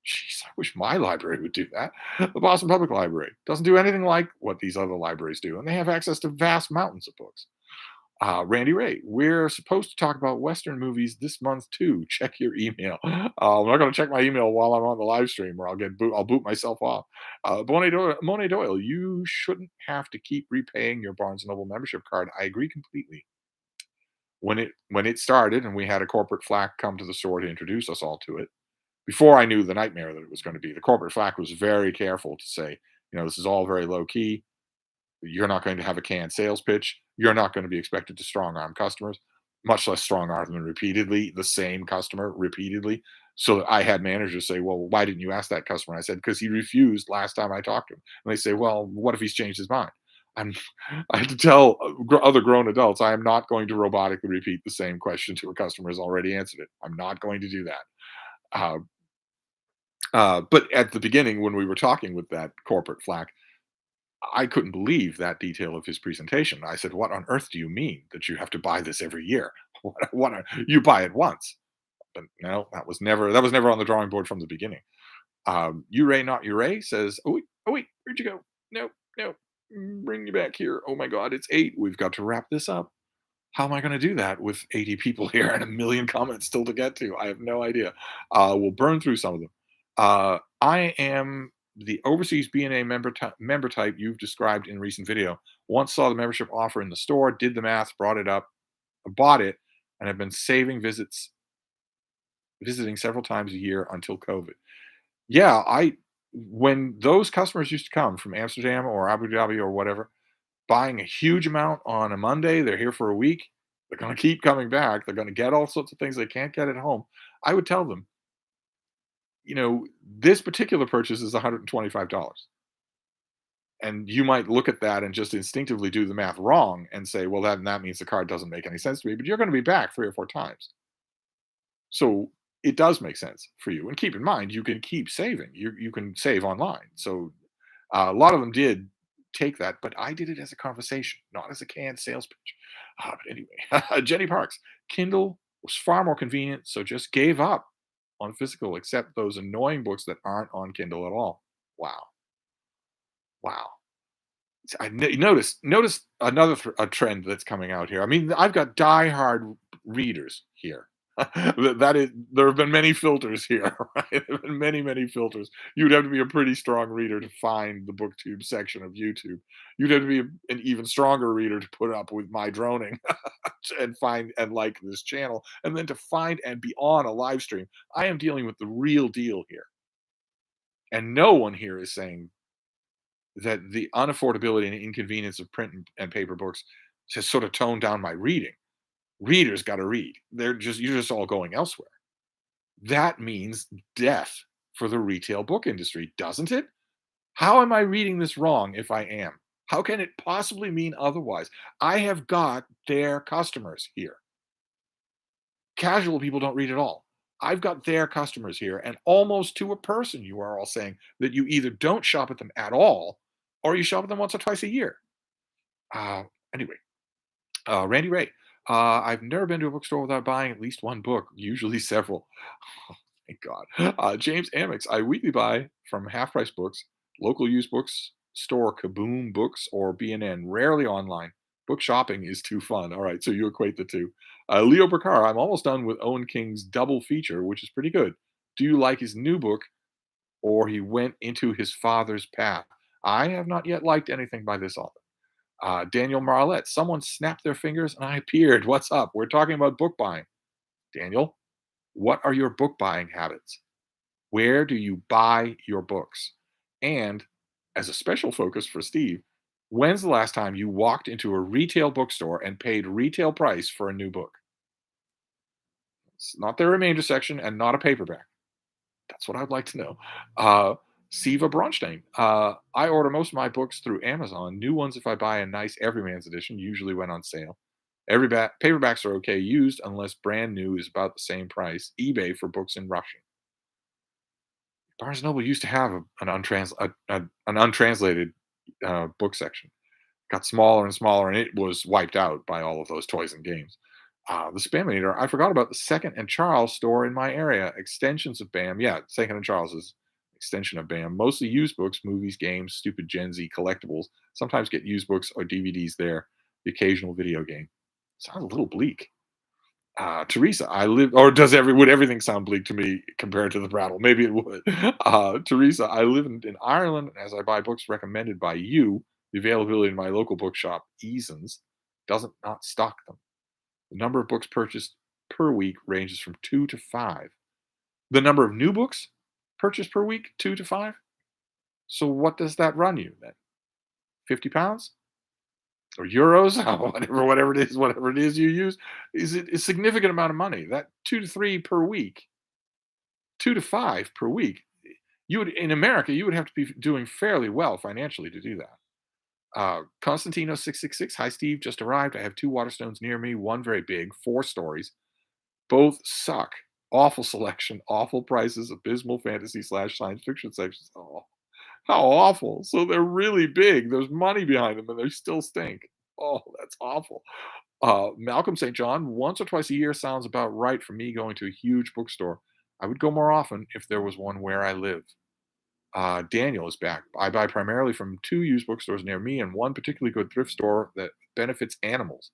Jeez, I wish my library would do that. The Boston Public Library doesn't do anything like what these other libraries do, and they have access to vast mountains of books. Randy Ray, we're supposed to talk about Western movies this month too. Check your email. I'm not going to check my email while I'm on the live stream, or I'll boot myself off. Monet Doyle, you shouldn't have to keep repaying your Barnes and Noble membership card. I agree completely. When it started, and we had a corporate flack come to the store to introduce us all to it, before I knew the nightmare that it was going to be, the corporate flack was very careful to say, this is all very low key. You're not going to have a canned sales pitch. You're not going to be expected to strong arm customers, much less strong arm them repeatedly, the same customer repeatedly. So that I had managers say, well, why didn't you ask that customer? I said, because he refused last time I talked to him. And they say, well, what if he's changed his mind? I'm, I had to tell other grown adults, I am not going to robotically repeat the same question to a customer who's already answered it. I'm not going to do that. Uh, But at the beginning, when we were talking with that corporate flack, I couldn't believe that detail of his presentation. I said, "What on earth do you mean that you have to buy this every year? You buy it once?" But no, that was never on the drawing board from the beginning. Uray not Uray says, oh wait, where'd you go? No, no, bring me back here. Oh my God, it's 8. We've got to wrap this up. How am I going to do that with 80 people here and a million comments still to get to? I have no idea. We'll burn through some of them. I am the overseas BNA member type you've described in recent video. Once saw the membership offer in the store, did the math, brought it up, bought it, and have been visiting several times a year until COVID. Yeah, I when those customers used to come from Amsterdam or Abu Dhabi or whatever, buying a huge amount on a Monday, they're here for a week, they're gonna keep coming back, they're gonna get all sorts of things they can't get at home. I would tell them, this particular purchase is $125. And you might look at that and just instinctively do the math wrong and say, well, that means the card doesn't make any sense to me, but you're gonna be back 3 or 4 times. So it does make sense for you. And keep in mind, you can keep saving. You can save online. So a lot of them did take that, but I did it as a conversation, not as a canned sales pitch. But anyway, Jenny Parks, Kindle was far more convenient, so just gave up on physical, except those annoying books that aren't on Kindle at all. Wow, wow. Notice another a trend that's coming out here. I mean, I've got diehard readers here. That is, there have been many filters here, right? There have been many filters. You'd have to be a pretty strong reader to find the booktube section of YouTube. You'd have to be an even stronger reader to put up with my droning and find and like this channel, and then to find and be on a live stream. I am dealing with the real deal here, and no one here is saying that the unaffordability and inconvenience of print and paper books has sort of toned down my reading. Readers got to read. You're just all going elsewhere. That means death for the retail book industry, doesn't it? How am I reading this wrong if I am? How can it possibly mean otherwise? I have got their customers here. Casual people don't read at all. I've got their customers here, and almost to a person, you are all saying that you either don't shop at them at all or you shop at them once or twice a year. Uh, anyway, Randy Ray. I've never been to a bookstore without buying at least one book, usually several. Thank God. James Amex. I weekly buy from Half Price Books, local used books store Kaboom Books, or BNN, rarely online. Book shopping is too fun. All right, so you equate the two. Leo Bakar. I'm almost done with Owen King's double feature, which is pretty good. Do you like his new book, or he went into his father's path? I have not yet liked anything by this author. Daniel Marlette, someone snapped their fingers and I appeared. What's up? We're talking about book buying. Daniel, what are your book buying habits? Where do you buy your books? And as a special focus for Steve, when's the last time you walked into a retail bookstore and paid retail price for a new book? It's not the remainder section and not a paperback. That's what I'd like to know. Siva Bronstein. I order most of my books through Amazon. New ones if I buy a nice Everyman's edition, usually when on sale. Paperbacks are okay used unless brand new is about the same price. eBay for books in Russian. Barnes& Noble used to have an untranslated book section. Got smaller and smaller, and it was wiped out by all of those toys and games. The Spaminator. I forgot about the Second and Charles store in my area. Extensions of BAM. Yeah, Second and Charles is extension of BAM. Mostly used books, movies, games, stupid Gen Z collectibles. Sometimes get used books or DVDs there. The occasional video game. Sounds a little bleak. Teresa, would everything sound bleak to me compared to the Brattle? Maybe it would. Teresa, I live in Ireland, and as I buy books recommended by you, the availability in my local bookshop, Eason's, doesn't not stock them. The number of books purchased per week ranges from 2 to 5. The number of new books purchased per week, 2 to 5. So what does that run you then? £50 or euros, whatever it is you use, is it a significant amount of money? That 2 to 3 per week, 2 to 5 per week. You would in America, you would have to be doing fairly well financially to do that. Constantino 666. Hi Steve, just arrived. I have 2 Waterstones near me. One very big, 4 stories. Both suck. Awful selection, awful prices, abysmal fantasy slash science fiction sections. Oh, how awful. So they're really big. There's money behind them and they still stink. Oh, that's awful. Malcolm St. John, once or twice a year sounds about right for me going to a huge bookstore. I would go more often if there was one where I live. Daniel is back. I buy primarily from two used bookstores near me and one particularly good thrift store that benefits animals.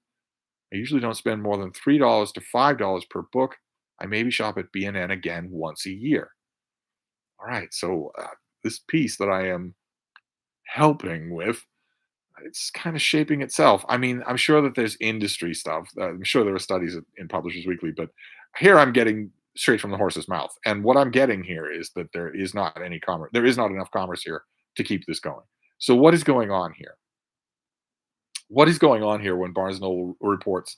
I usually don't spend more than $3 to $5 per book. I maybe shop at B&N again once a year. All right, so this piece that I am helping with, it's kind of shaping itself. I mean, I'm sure that there's industry stuff. I'm sure there are studies in Publishers Weekly, but here I'm getting straight from the horse's mouth. And what I'm getting here is that there is not any commerce. There is not enough commerce here to keep this going. So what is going on here? What is going on here when Barnes& Noble reports,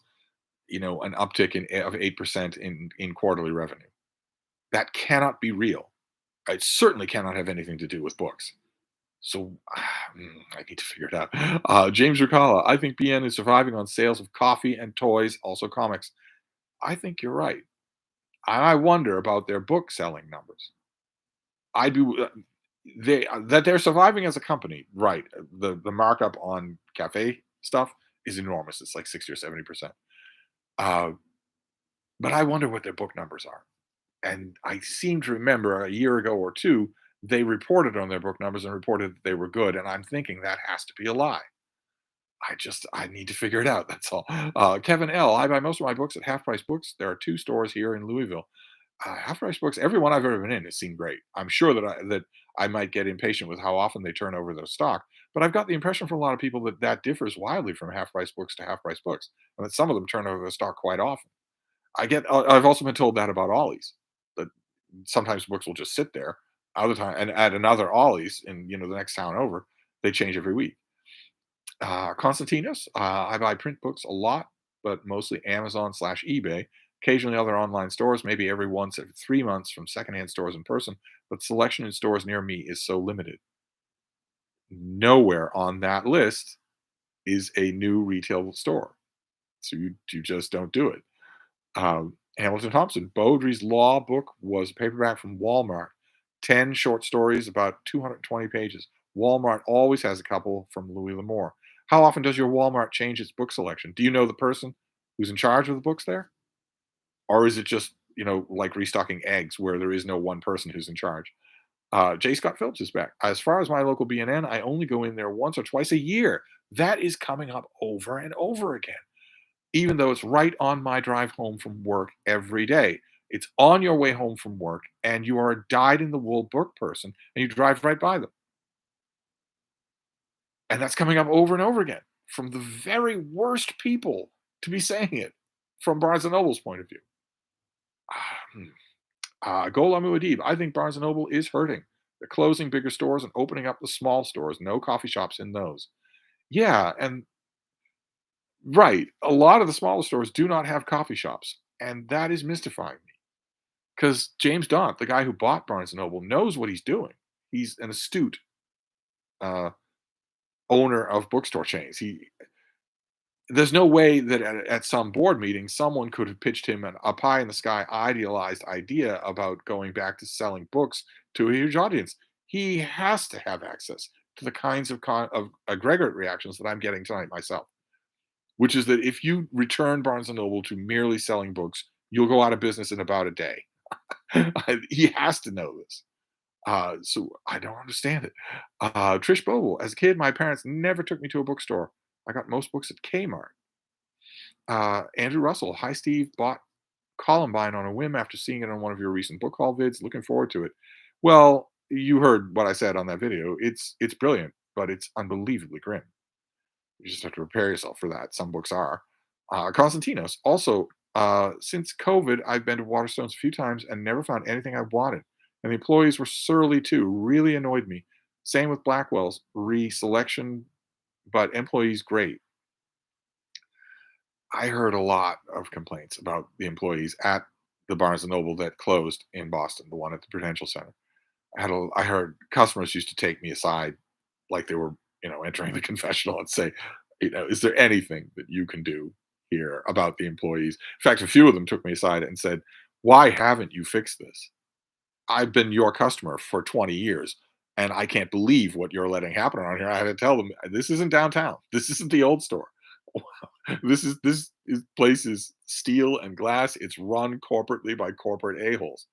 an uptick of 8% in quarterly revenue? That cannot be real. It certainly cannot have anything to do with books. So I need to figure it out. James Rucala, I think BN is surviving on sales of coffee and toys, also comics. I think you're right. I wonder about their book selling numbers. I'd be that they're surviving as a company, right? The markup on cafe stuff is enormous. It's like 60 or 70%. Uh, but I wonder what their book numbers are. And I seem to remember a year ago or two, they reported on their book numbers and reported that they were good. And I'm thinking that has to be a lie. I need to figure it out. That's all. Kevin L. I buy most of my books at Half Price Books. There are two stores here in Louisville. Half Price Books. Every one I've ever been in has seemed great. I'm sure that I might get impatient with how often they turn over their stock, but I've got the impression from a lot of people that that differs wildly from Half Price Books to Half Price Books, and that some of them turn over their stock quite often. I've also been told that about Ollie's, that sometimes books will just sit there. Other time, and at another Ollie's in the next town over, they change every week. Constantinos, I buy print books a lot, but mostly Amazon slash eBay. Occasionally other online stores, maybe every once every 3 months from secondhand stores in person. But selection in stores near me is so limited. Nowhere on that list is a new retail store, so you just don't do it. Hamilton Thompson, Beaudry's Law book was a paperback from Walmart. 10 short stories, about 220 pages. Walmart always has a couple from Louis L'Amour. How often does your Walmart change its book selection? Do you know the person who's in charge of the books there? Or is it just, like restocking eggs where there is no one person who's in charge? J. Scott Phillips is back. As far as my local B&N, I only go in there once or twice a year. That is coming up over and over again, even though it's right on my drive home from work every day. It's on your way home from work, and you are a dyed in the wool book person, and you drive right by them. And that's coming up over and over again from the very worst people to be saying it from Barnes and Noble's point of view. Gholam Muad'Dib, I think Barnes and Noble is hurting. They're closing bigger stores and opening up the small stores. No coffee shops in those. Yeah, and right, a lot of the smaller stores do not have coffee shops, and that is mystifying me. Because James Daunt, the guy who bought Barnes and Noble, knows what he's doing. He's an astute uh, owner of bookstore chains. There's no way that at some board meeting someone could have pitched him a pie in the sky idealized idea about going back to selling books to a huge audience. He has to have access to the kinds of aggregate reactions that I'm getting tonight myself, which is that if you return Barnes and Noble to merely selling books, you'll go out of business in about a day. He has to know this. So I don't understand it. Trish Bogle, as a kid, my parents never took me to a bookstore. I got most books at Kmart. Andrew Russell, hi Steve, bought Columbine on a whim after seeing it on one of your recent book haul vids. Looking forward to it. Well, you heard what I said on that video. It's brilliant, but it's unbelievably grim. You just have to prepare yourself for that. Some books are. Constantinos, also, since COVID, I've been to Waterstones a few times and never found anything I wanted. And the employees were surly too, really annoyed me. Same with Blackwell's, re-selection, but employees great. I heard a lot of complaints about the employees at the Barnes& and Noble that closed in Boston, the one at the Prudential Center. I heard customers used to take me aside like they were, entering the confessional and say, "Is there anything that you can do here about the employees?" In fact, a few of them took me aside and said, Why haven't you fixed this? I've been your customer for 20 years, and I can't believe what you're letting happen around here. I had to tell them, this isn't downtown. This isn't the old store. This place is steel and glass. It's run corporately by corporate a-holes.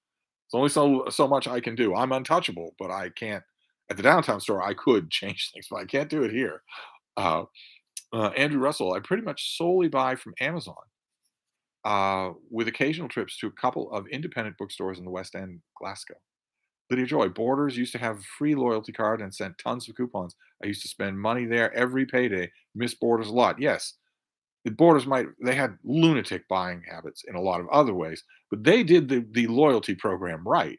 There's only so much I can do. I'm untouchable, but I can't. At the downtown store, I could change things, but I can't do it here. Uh, Andrew Russell, I pretty much solely buy from Amazon, with occasional trips to a couple of independent bookstores in the West End, Glasgow. Lydia Joy, Borders used to have a free loyalty card and sent tons of coupons. I used to spend money there every payday. Miss Borders a lot. Yes, the Borders might they had lunatic buying habits in a lot of other ways, but they did the loyalty program right,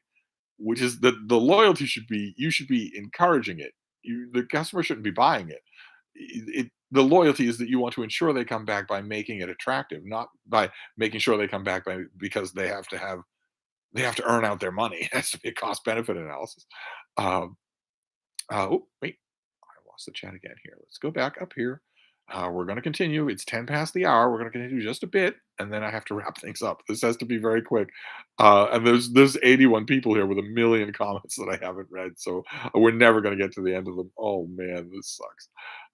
which is the loyalty should be you should be encouraging it. The customer shouldn't be buying it. The loyalty is that you want to ensure they come back by making it attractive, not by making sure they come back by because they have to earn out their money. It has to be a cost benefit analysis. Um, oh, wait, I lost the chat again here. Let's go back up here. We're going to continue. It's 10 past the hour. We're going to continue just a bit, and then I have to wrap things up. This has to be very quick. And there's 81 people here with a million comments that I haven't read, so we're never going to get to the end of them. Oh man, this sucks.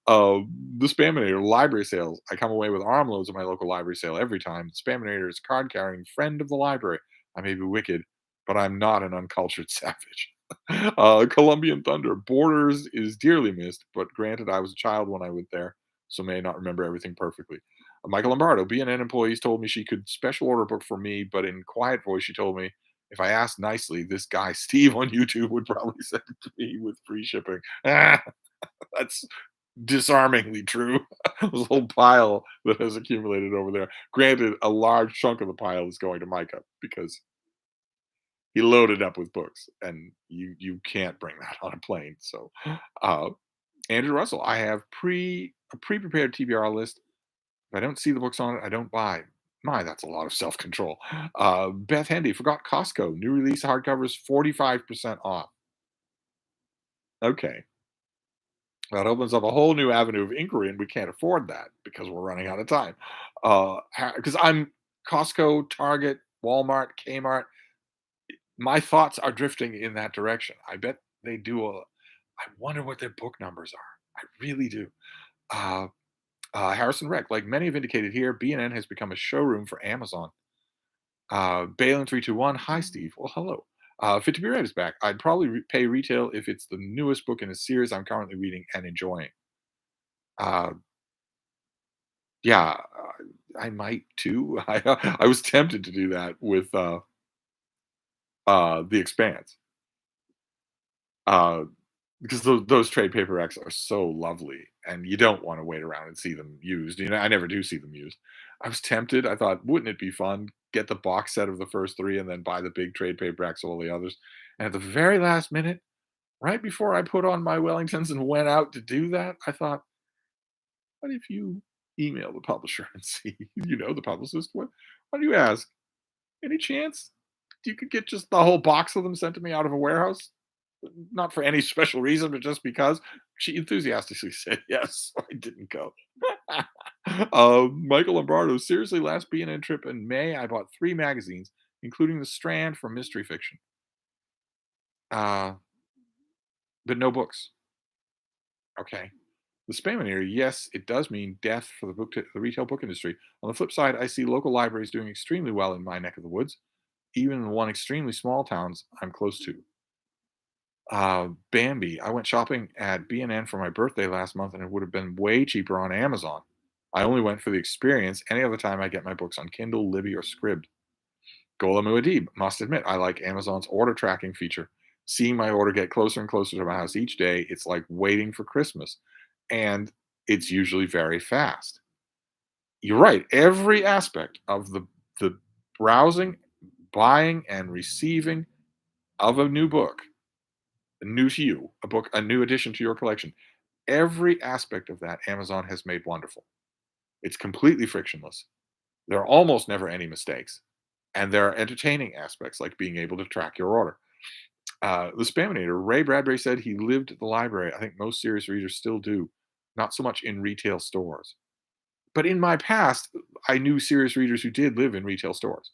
Uh, the Spaminator library sales. I come away with armloads at my local library sale every time. The Spaminator is card carrying friend of the library. I may be wicked, but I'm not an uncultured savage. Colombian Thunder. Borders is dearly missed, but granted, I was a child when I went there, so may not remember everything perfectly. Michael Lombardo. B&N employees told me she could special order a book for me, but in quiet voice, she told me if I asked nicely, this guy Steve on YouTube would probably send it to me with free shipping. Ah, that's disarmingly true. This whole pile that has accumulated over there. Granted, a large chunk of the pile is going to Micah because he loaded up with books, and you can't bring that on a plane. So, uh, Andrew Russell, I have a pre-prepared TBR list. If I don't see the books on it, I don't buy. My, that's a lot of self-control. Beth Hendy forgot Costco new release hardcovers 45% off. Okay, that opens up a whole new avenue of inquiry, and we can't afford that because we're running out of time. Because I'm Costco, Target, Walmart, Kmart. My thoughts are drifting in that direction. I bet they do a. I wonder what their book numbers are. I really do. Uh, Harrison Reck, like many have indicated here, B&N has become a showroom for Amazon. Balin 321, hi Steve. Well, hello. Fit to be Read is back. I'd probably pay retail if it's the newest book in a series I'm currently reading and enjoying. Uh, yeah, I might too. I was tempted to do that with The Expanse. Uh, because those trade paperbacks are so lovely, and you don't want to wait around and see them used. I never do see them used. I was tempted. I thought, wouldn't it be fun? Get the box set of the first three and then buy the big trade paperbacks of all the others. And at the very last minute, right before I put on my Wellingtons and went out to do that, I thought, what if you email the publisher and see, the publicist? Why do you ask? Any chance you could get just the whole box of them sent to me out of a warehouse? Not for any special reason, but just because she enthusiastically said yes. So I didn't go. Michael Lombardo, seriously, last B&N trip in May, I bought 3 magazines, including The Strand for mystery fiction, uh, but no books. Okay. The Spaminator, yes, it does mean death for the retail book industry. On the flip side, I see local libraries doing extremely well in my neck of the woods, even in one extremely small towns I'm close to. Bambi. I went shopping at B&N for my birthday last month, and it would have been way cheaper on Amazon. I only went for the experience. Any other time, I get my books on Kindle, Libby, or Scribd. Gola Muad'Dib. Must admit, I like Amazon's order tracking feature. Seeing my order get closer and closer to my house each day, it's like waiting for Christmas, and it's usually very fast. You're right. Every aspect of the browsing, buying, and receiving of a new book, new to you, a new addition to your collection. Every aspect of that Amazon has made wonderful. It's completely frictionless. There are almost never any mistakes. And there are entertaining aspects like being able to track your order. The Spaminator, Ray Bradbury said he lived at the library. I think most serious readers still do, not so much in retail stores. But in my past, I knew serious readers who did live in retail stores.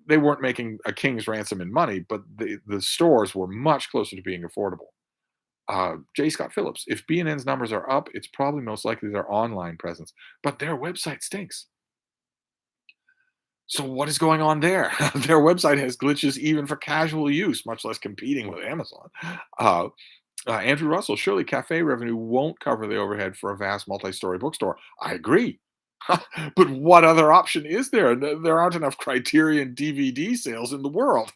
they weren't making a king's ransom in money, but the stores were much closer to being affordable. J. Scott Phillips, if B&N's numbers are up, it's probably most likely their online presence, but their website stinks. So what is going on there? Their website has glitches even for casual use, much less competing with Amazon. Uh, Andrew Russell, surely cafe revenue won't cover the overhead for a vast multi-story bookstore. I agree. But what other option is there? There aren't enough Criterion DVD sales in the world.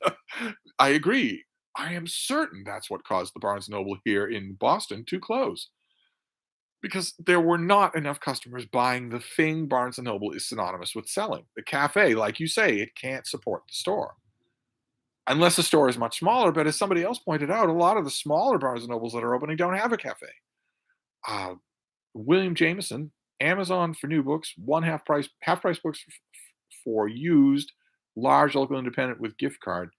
I agree. I am certain that's what caused the Barnes& Noble here in Boston to close, because there were not enough customers buying the thing Barnes& Noble is synonymous with selling. The cafe, like you say, it can't support the store. Unless the store is much smaller, but as somebody else pointed out, a lot of the smaller Barnes& Nobles that are opening don't have a cafe. Uh, William Jameson, Amazon for new books, one half price books for used, large local independent with gift card.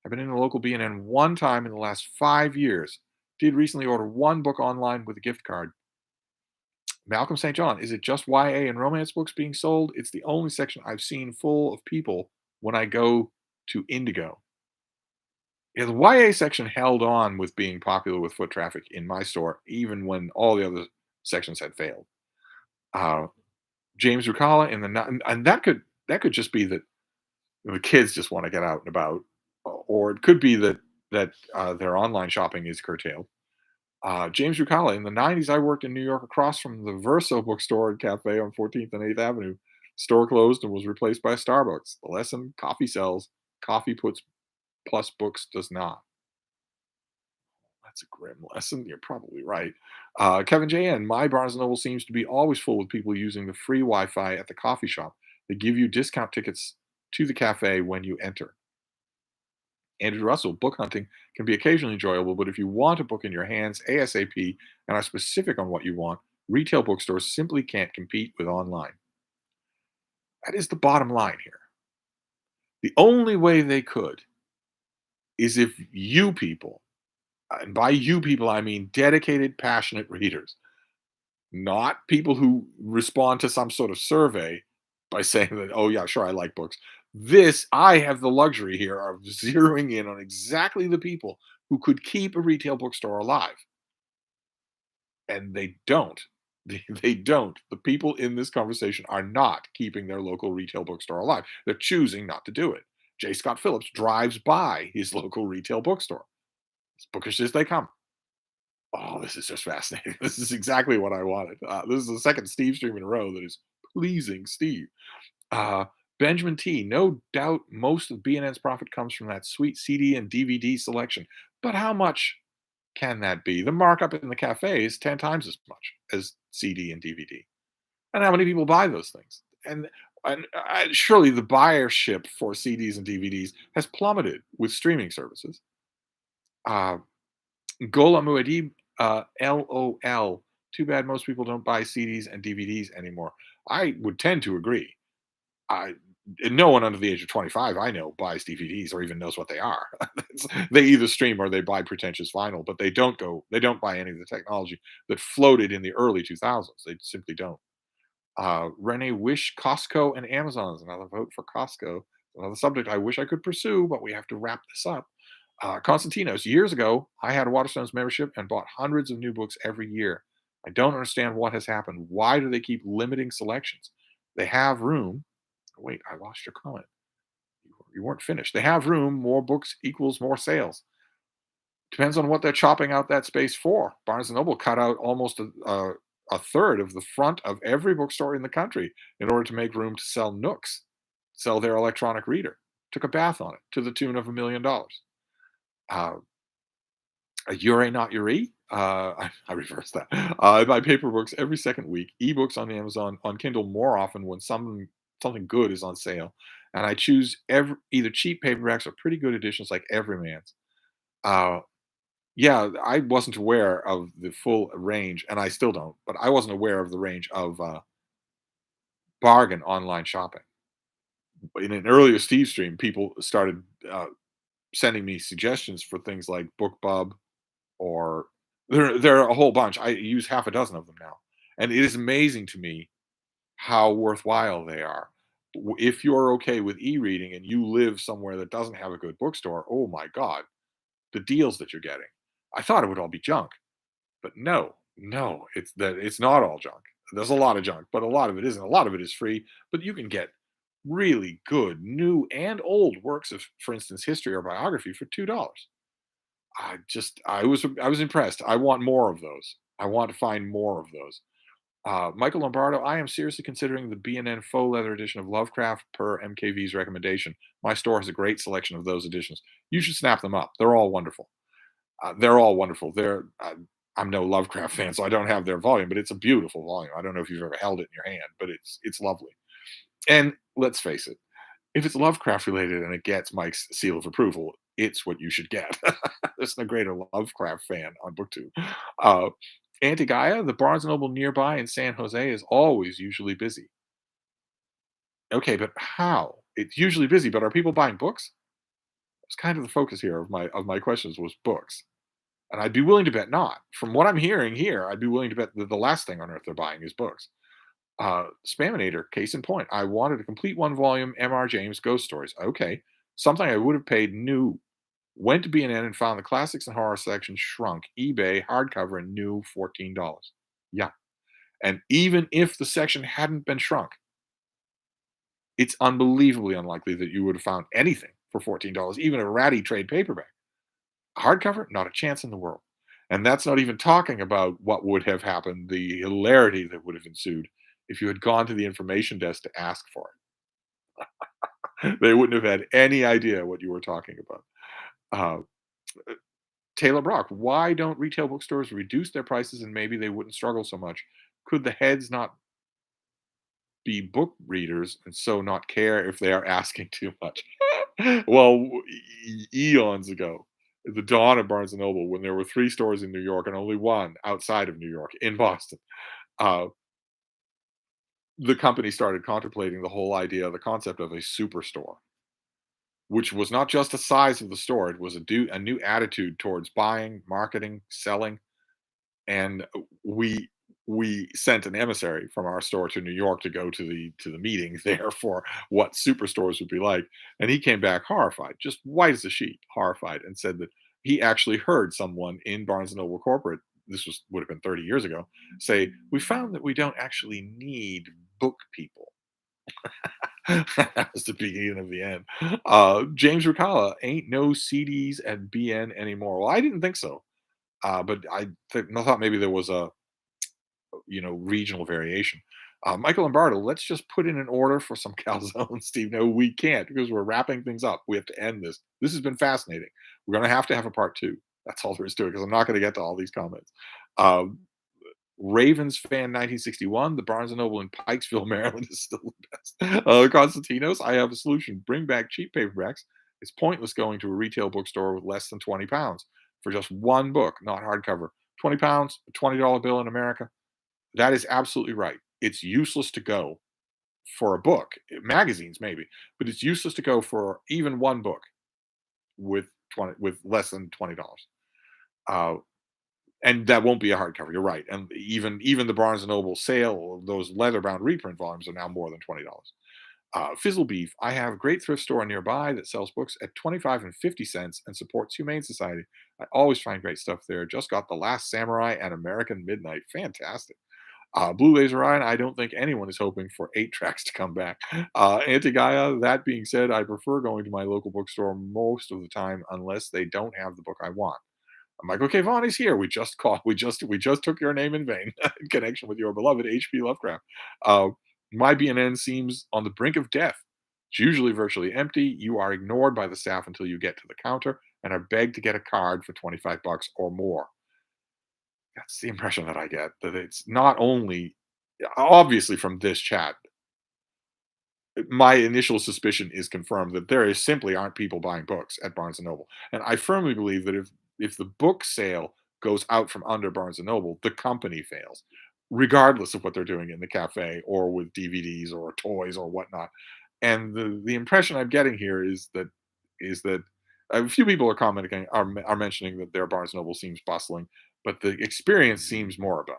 I've been in a local B&N one time in the last 5 years. Did recently order one book online with a gift card. Malcolm St. John, is it just YA and romance books being sold? It's the only section I've seen full of people when I go to Indigo. Yeah, the YA section held on with being popular with foot traffic in my store, even when all the other sections had failed. Uh, James Rucala in the and that could just be that the kids just want to get out and about, or it could be that their online shopping is curtailed. James Rucala, in the 90s, I worked in New York across from the Verso bookstore and cafe on 14th and 8th Avenue. Store closed and was replaced by a Starbucks. The lesson: coffee sells, coffee puts plus books does not. That's a grim lesson. You're probably right. Kevin J.N., my Barnes& Noble seems to be always full with people using the free Wi Fi at the coffee shop. They give you discount tickets to the cafe when you enter. Andrew Russell, book hunting can be occasionally enjoyable, but if you want a book in your hands ASAP and are specific on what you want, retail bookstores simply can't compete with online. That is the bottom line here. The only way they could is if you people, and by you people, I mean dedicated, passionate readers, not people who respond to some sort of survey by saying that, oh, yeah, sure, I like books. I have the luxury here of zeroing in on exactly the people who could keep a retail bookstore alive. And they don't. They don't. The people in this conversation are not keeping their local retail bookstore alive. They're choosing not to do it. J. Scott Phillips drives by his local retail bookstore. As bookish as they come. Oh, this is just fascinating. This is exactly what I wanted. This is the second Steve stream in a row that is pleasing Steve. Uh, Benjamin T. No doubt most of B&N's profit comes from that sweet CD and DVD selection. But how much can that be? The markup in the cafe is 10 times as much as CD and DVD. And how many people buy those things? And surely the buyership for CDs and DVDs has plummeted with streaming services. Uh, Gola Muad'Dib, LOL. Too bad most people don't buy CDs and DVDs anymore. I would tend to agree. I No one under the age of 25 I know buys DVDs or even knows what they are. They either stream or they buy pretentious vinyl, but they don't buy any of the technology that floated in the early 2000s. They simply don't. Renee Wish, Costco and Amazon is another vote for Costco. Another subject I wish I could pursue, but we have to wrap this up. Constantinos, years ago, I had a Waterstones membership and bought hundreds of new books every year. I don't understand what has happened. Why do they keep limiting selections? They have room. Wait, I lost your comment. You weren't finished. They have room. More books equals more sales. Depends on what they're chopping out that space for. Barnes& Noble cut out almost a third of the front of every bookstore in the country in order to make room to sell Nooks, sell their electronic reader. Took a bath on it to the tune of $1 million. Uh, Ure not Ure. I reversed that. I buy paper books every second week, ebooks on Amazon, on Kindle more often when something good is on sale, and I choose either cheap paperbacks or pretty good editions like Everyman's. Uh, yeah, I wasn't aware of the full range, and I still don't, but I wasn't aware of the range of bargain online shopping. In an earlier Steve stream, people started sending me suggestions for things like BookBub, or there are a whole bunch. I use half a dozen of them now, and it is amazing to me how worthwhile they are. If you're okay with e-reading and you live somewhere that doesn't have a good bookstore, oh my god, the deals that you're getting. I thought it would all be junk, but no, no, it's not all junk. There's a lot of junk, but a lot of it isn't. A lot of it is free, but you can get really good new and old works of, for instance, history or biography for $2. I was impressed. I want more of those. I want to find more of those. Michael Lombardo, I am seriously considering the B&N faux leather edition of Lovecraft per MKV's recommendation. My store has a great selection of those editions. You should snap them up. They're all wonderful. They're all wonderful. I'm no Lovecraft fan, so I don't have their volume, but it's a beautiful volume. I don't know if you've ever held it in your hand, but it's lovely. And let's face it, if it's Lovecraft related and it gets Mike's seal of approval, it's what you should get. There's no greater Lovecraft fan on BookTube. Uh, Antigaya, the Barnes& and Noble nearby in San Jose is always usually busy. Okay, but how? It's usually busy, but are people buying books? That's kind of the focus here of my questions was books. And I'd be willing to bet not. From what I'm hearing here, I'd be willing to bet that the last thing on earth they're buying is books. Spaminator, case in point. I wanted a complete one volume M.R. James Ghost Stories. Okay. Something I would have paid new. Went to B&N and found the classics and horror section shrunk. eBay, hardcover, and new $14. Yeah. And even if the section hadn't been shrunk, it's unbelievably unlikely that you would have found anything for $14, even a ratty trade paperback. Hardcover, not a chance in the world. And that's not even talking about what would have happened, the hilarity that would have ensued if you had gone to the information desk to ask for it. They wouldn't have had any idea what you were talking about. Uh, Taylor Brock, why don't retail bookstores reduce their prices and maybe they wouldn't struggle so much? Could the heads not be book readers and so not care if they are asking too much? Well, eons ago, at the dawn of Barnes and Noble, when there were three stores in New York and only one outside of New York, in Boston, uh, the company started contemplating the whole idea, the concept of a superstore, which was not just the size of the store; it was a new attitude towards buying, marketing, selling, and we sent an emissary from our store to New York to go to the meeting there for what superstores would be like, and he came back horrified, just white as a sheet, horrified, and said that he actually heard someone in Barnes and Noble corporate, this was would have been 30 years ago, say, "We found that we don't actually need book people." That was the beginning of the end. James Ricala, ain't no CDs at BN anymore. Well, I didn't think so. But I thought maybe there was a regional variation. Michael Lombardo, let's just put in an order for some calzones, Steve. No, we can't because we're wrapping things up. We have to end this. This has been fascinating. We're going to have a part two. That's all there is to it because I'm not going to get to all these comments. Um, Ravens fan 1961. The Barnes and Noble in Pikesville, Maryland is still the best. Constantinos, I have a solution. Bring back cheap paperbacks. It's pointless going to a retail bookstore with less than £20 for just one book, not hardcover. £20, a $20 bill in America. That is absolutely right. It's useless to go for a book, magazines maybe, but it's useless to go for even one book with less than $20. Uh, and that won't be a hardcover. You're right. And even the Barnes and Noble sale, those leather bound reprint volumes are now more than $20. Fizzle Beef. I have a great thrift store nearby that sells books at 25 and 50 cents and supports Humane Society. I always find great stuff there. Just got The Last Samurai and American Midnight. Fantastic. Blue Laser Eye, I don't think anyone is hoping for 8 tracks to come back. Antigaya, that being said, I prefer going to my local bookstore most of the time unless they don't have the book I want. Michael K. Vaughan is here. We just called. We just took your name in vain in connection with your beloved H.P. Lovecraft. Uh, my BNN seems on the brink of death. It's usually virtually empty. You are ignored by the staff until you get to the counter and are begged to get a card for 25 bucks or more. That's the impression that I get, that it's not only obviously from this chat, my initial suspicion is confirmed that there is simply aren't people buying books at Barnes and Noble. And I firmly believe that if the book sale goes out from under Barnes and Noble, the company fails, regardless of what they're doing in the cafe or with DVDs or toys or whatnot. And the impression I'm getting here is that a few people are commenting are mentioning that their Barnes and Noble seems bustling, but the experience seems moribund.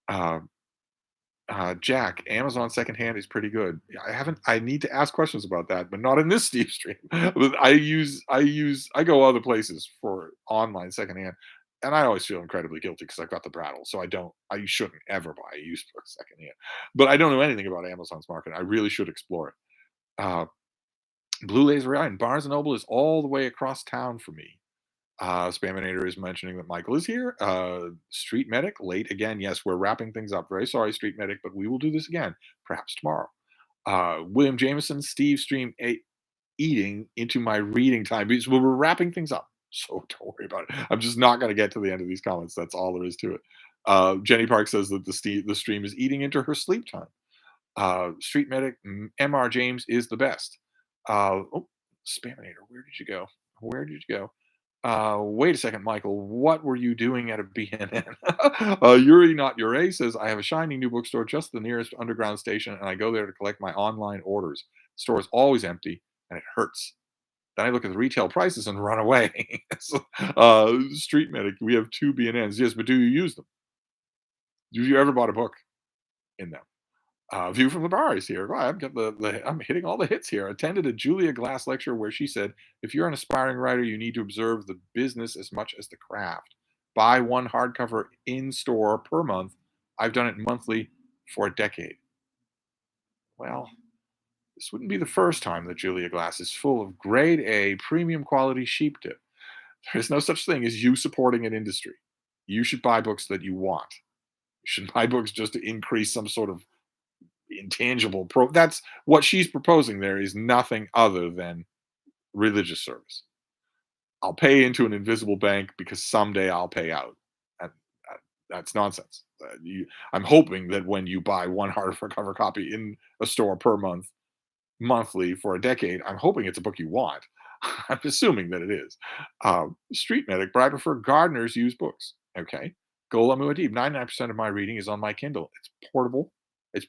Um, Jack, Amazon secondhand is pretty good. Yeah, I need to ask questions about that, but not in this Steve stream. But I go other places for online secondhand, and I always feel incredibly guilty because I've got the prattle, so I shouldn't ever buy a used book secondhand. But I don't know anything about Amazon's market. I really should explore it. Uh, Blue Laser Eye and Barnes& and Noble is all the way across town for me. Spaminator is mentioning that Michael is here. Street Medic, late again. Yes, we're wrapping things up. Very sorry, Street Medic, but we will do this again, perhaps tomorrow. William Jameson, Steve Stream, eating into my reading time because we're wrapping things up. So don't worry about it. I'm just not going to get to the end of these comments. That's all there is to it. Jenny Park says that the stream is eating into her sleep time. Street Medic, Mr. James is the best. Oh, Spaminator, where did you go? Where did you go? Wait a second, Michael. What were you doing at a BNN? Yuri Not Yure says, I have a shiny new bookstore just the nearest underground station, and I go there to collect my online orders. The store is always empty, and it hurts. Then I look at the retail prices and run away. So, Street Medic, we have two BNNs. Yes, but do you use them? Do you ever bought a book in them? View from the bar is here. Wow, I've got I'm hitting all the hits here. Attended a Julia Glass lecture where she said, if you're an aspiring writer, you need to observe the business as much as the craft. Buy one hardcover in store per month. I've done it monthly for a decade. Well, this wouldn't be the first time that Julia Glass is full of grade A premium quality sheep dip. There's no such thing as you supporting an industry. You should buy books that you want. You should buy books just to increase some sort of intangible that's what she's proposing. There is nothing other than religious service. I'll pay into an invisible bank because someday I'll pay out. And, that's nonsense. I'm hoping that when you buy one hardcover copy in a store per month, monthly for a decade, I'm hoping it's a book you want. I'm assuming that it is. Street Medic, but I prefer Gardner's used books. Okay. Gola Muad'Dib, 99% of my reading is on my Kindle. It's portable. It's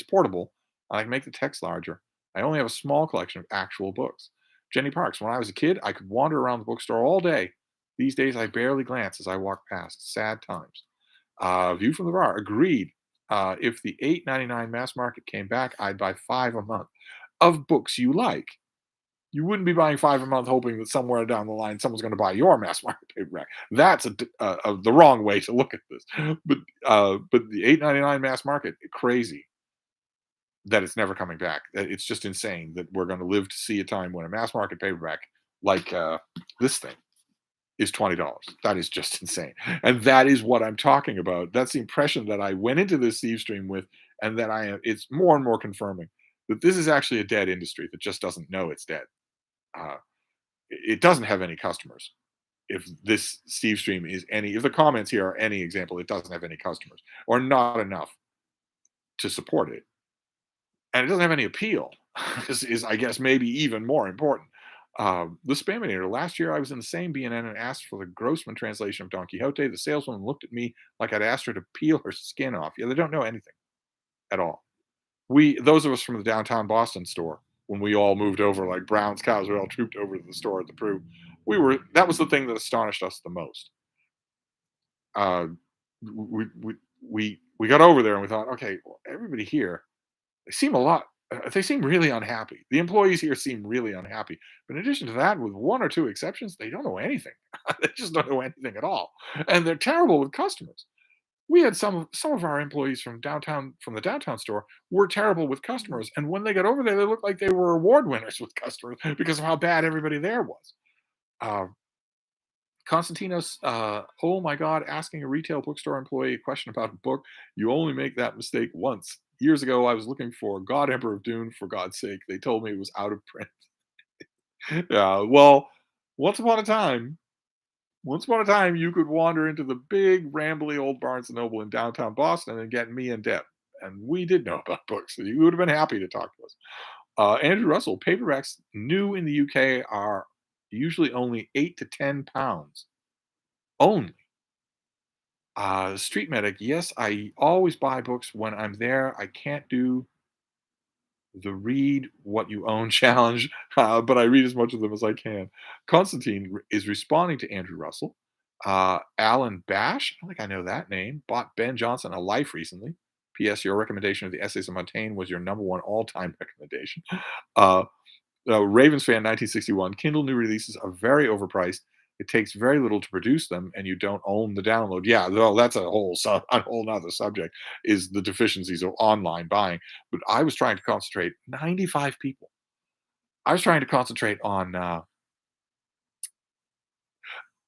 portable. I can make the text larger. I only have a small collection of actual books. Jenny Parks, when I was a kid, I could wander around the bookstore all day. These days, I barely glance as I walk past. Sad times. View from the bar, agreed. If the $8.99 mass market came back, I'd buy 5 a month of books you like. You wouldn't be buying 5 a month hoping that somewhere down the line someone's going to buy your mass market paperback. That's the wrong way to look at this. But the 8.99 mass market, crazy that it's never coming back. It's just insane that we're going to live to see a time when a mass market paperback like this thing is $20. That is just insane. And that is what I'm talking about. That's the impression that I went into this Steve stream with, and that it's more and more confirming that this is actually a dead industry that just doesn't know it's dead. Uh, it doesn't have any customers. If this Steve stream if the comments here are any example, it doesn't have any customers or not enough to support it. And it doesn't have any appeal, is I guess maybe even more important. The Spaminator, last year I was in the same BNN and asked for the Grossman translation of Don Quixote. The saleswoman looked at me like I'd asked her to peel her skin off. Yeah, they don't know anything at all. Those of us from the downtown Boston store, when we all moved over like Brown's cows, we all trooped over to the store at the Prue. That was the thing that astonished us the most. Uh, we, we, we got over there and we thought, okay, well, everybody here, they seem really unhappy. The employees here seem really unhappy. But in addition to that, with one or two exceptions, they don't know anything. They just don't know anything at all. And they're terrible with customers. We had some of our employees from the downtown store were terrible with customers. And when they got over there, they looked like they were award winners with customers because of how bad everybody there was. Uh, Constantinos, oh my God, asking a retail bookstore employee a question about a book. You only make that mistake once. Years ago, I was looking for God Emperor of Dune, for God's sake. They told me it was out of print. Yeah, well, once upon a time, you could wander into the big, rambly old Barnes& and Noble in downtown Boston and get me and Deb. And we did know about books. So you would have been happy to talk to us. Andrew Russell, paperbacks new in the UK are usually only 8 to 10 pounds. Only. Street Medic, yes, I always buy books when I'm there. I can't do the read what you own challenge, but I read as much of them as I can. Constantine is responding to Andrew Russell. Alan Bash, I don't think I know that name, bought Ben Jonson a Life recently. P.S. Your recommendation of the Essays of Montaigne was your number one all-time recommendation. Uh, Ravens fan 1961. Kindle new releases are very overpriced. It takes very little to produce them, and you don't own the download. Yeah, no, that's a whole nother subject. Is the deficiencies of online buying. But I was trying to concentrate. 95 people. I was trying to concentrate on.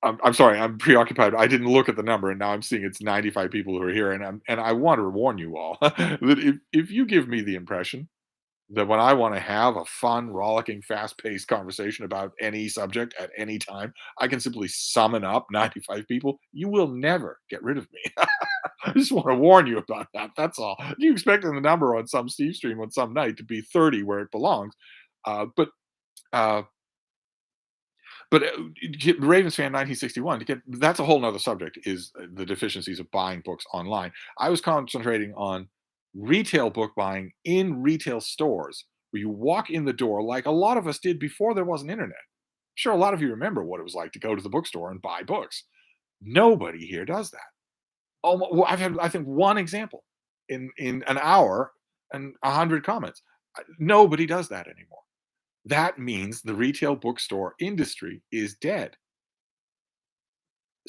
I'm sorry, I'm preoccupied. I didn't look at the number, and now I'm seeing it's 95 people who are here, and I want to warn you all that if you give me the impression that when I want to have a fun, rollicking, fast-paced conversation about any subject at any time, I can simply summon up 95 people, you will never get rid of me. I just want to warn you about that. That's all. You expecting the number on some Steve stream on some night to be 30 where it belongs. But uh, Ravens fan 1961 to get that's a whole nother subject is the deficiencies of buying books online. I was concentrating on retail book buying in retail stores where you walk in the door like a lot of us did before there was an internet. Sure, a lot of you remember what it was like to go to the bookstore and buy books. Nobody here does that. Well, I've had I think one example in an hour and 100 comments. Nobody does that anymore. That means the retail bookstore industry is dead.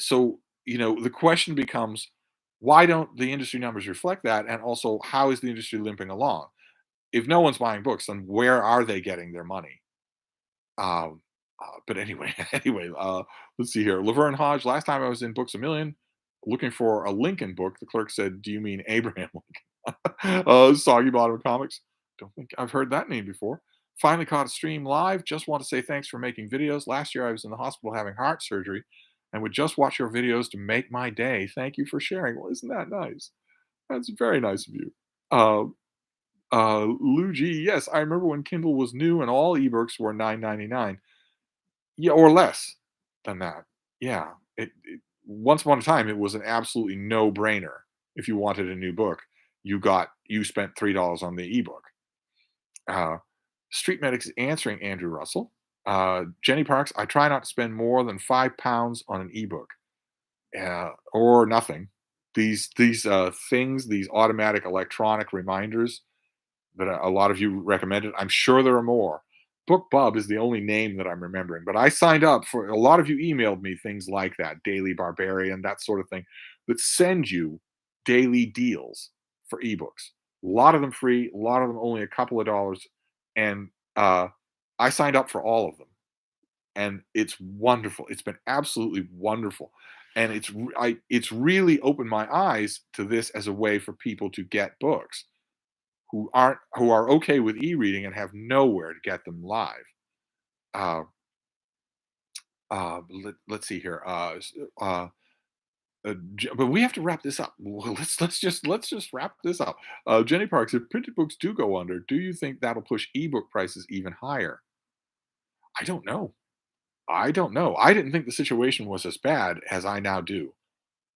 So, the question becomes, why don't the industry numbers reflect that? And also, how is the industry limping along? If no one's buying books, then where are they getting their money? But anyway, let's see here. Laverne Hodge. Last time I was in Books a Million, looking for a Lincoln book, the clerk said, "Do you mean Abraham Lincoln?" Soggy Bottom Comics. Don't think I've heard that name before. Finally caught a stream live. Just want to say thanks for making videos. Last year I was in the hospital having heart surgery, and would just watch your videos to make my day. Thank you for sharing. Well, isn't that nice? That's very nice of you. Uh, Lou G. Yes, I remember when Kindle was new and all ebooks were 9.99. Yeah, or less than that. Yeah. Once upon a time, it was an absolutely no-brainer. If you wanted a new book, you spent $3 on the ebook. Uh, Street Medics is answering Andrew Russell. Jenny Parks, I try not to spend more than £5 on an ebook, or nothing. These things, these automatic electronic reminders that a lot of you recommended. I'm sure there are more. BookBub is the only name that I'm remembering, but I signed up for a lot of you emailed me things like that, Daily Barbarian, that sort of thing, that send you daily deals for ebooks. A lot of them free, a lot of them only a couple of dollars, and I signed up for all of them, and it's wonderful. It's been absolutely wonderful, and it's really opened my eyes to this as a way for people to get books who are okay with e-reading and have nowhere to get them live. Uh, let's see here. But we have to wrap this up. Well, let's just wrap this up. Jenny Parks, if printed books do go under, do you think that'll push ebook prices even higher? I don't know. I don't know. I didn't think the situation was as bad as I now do.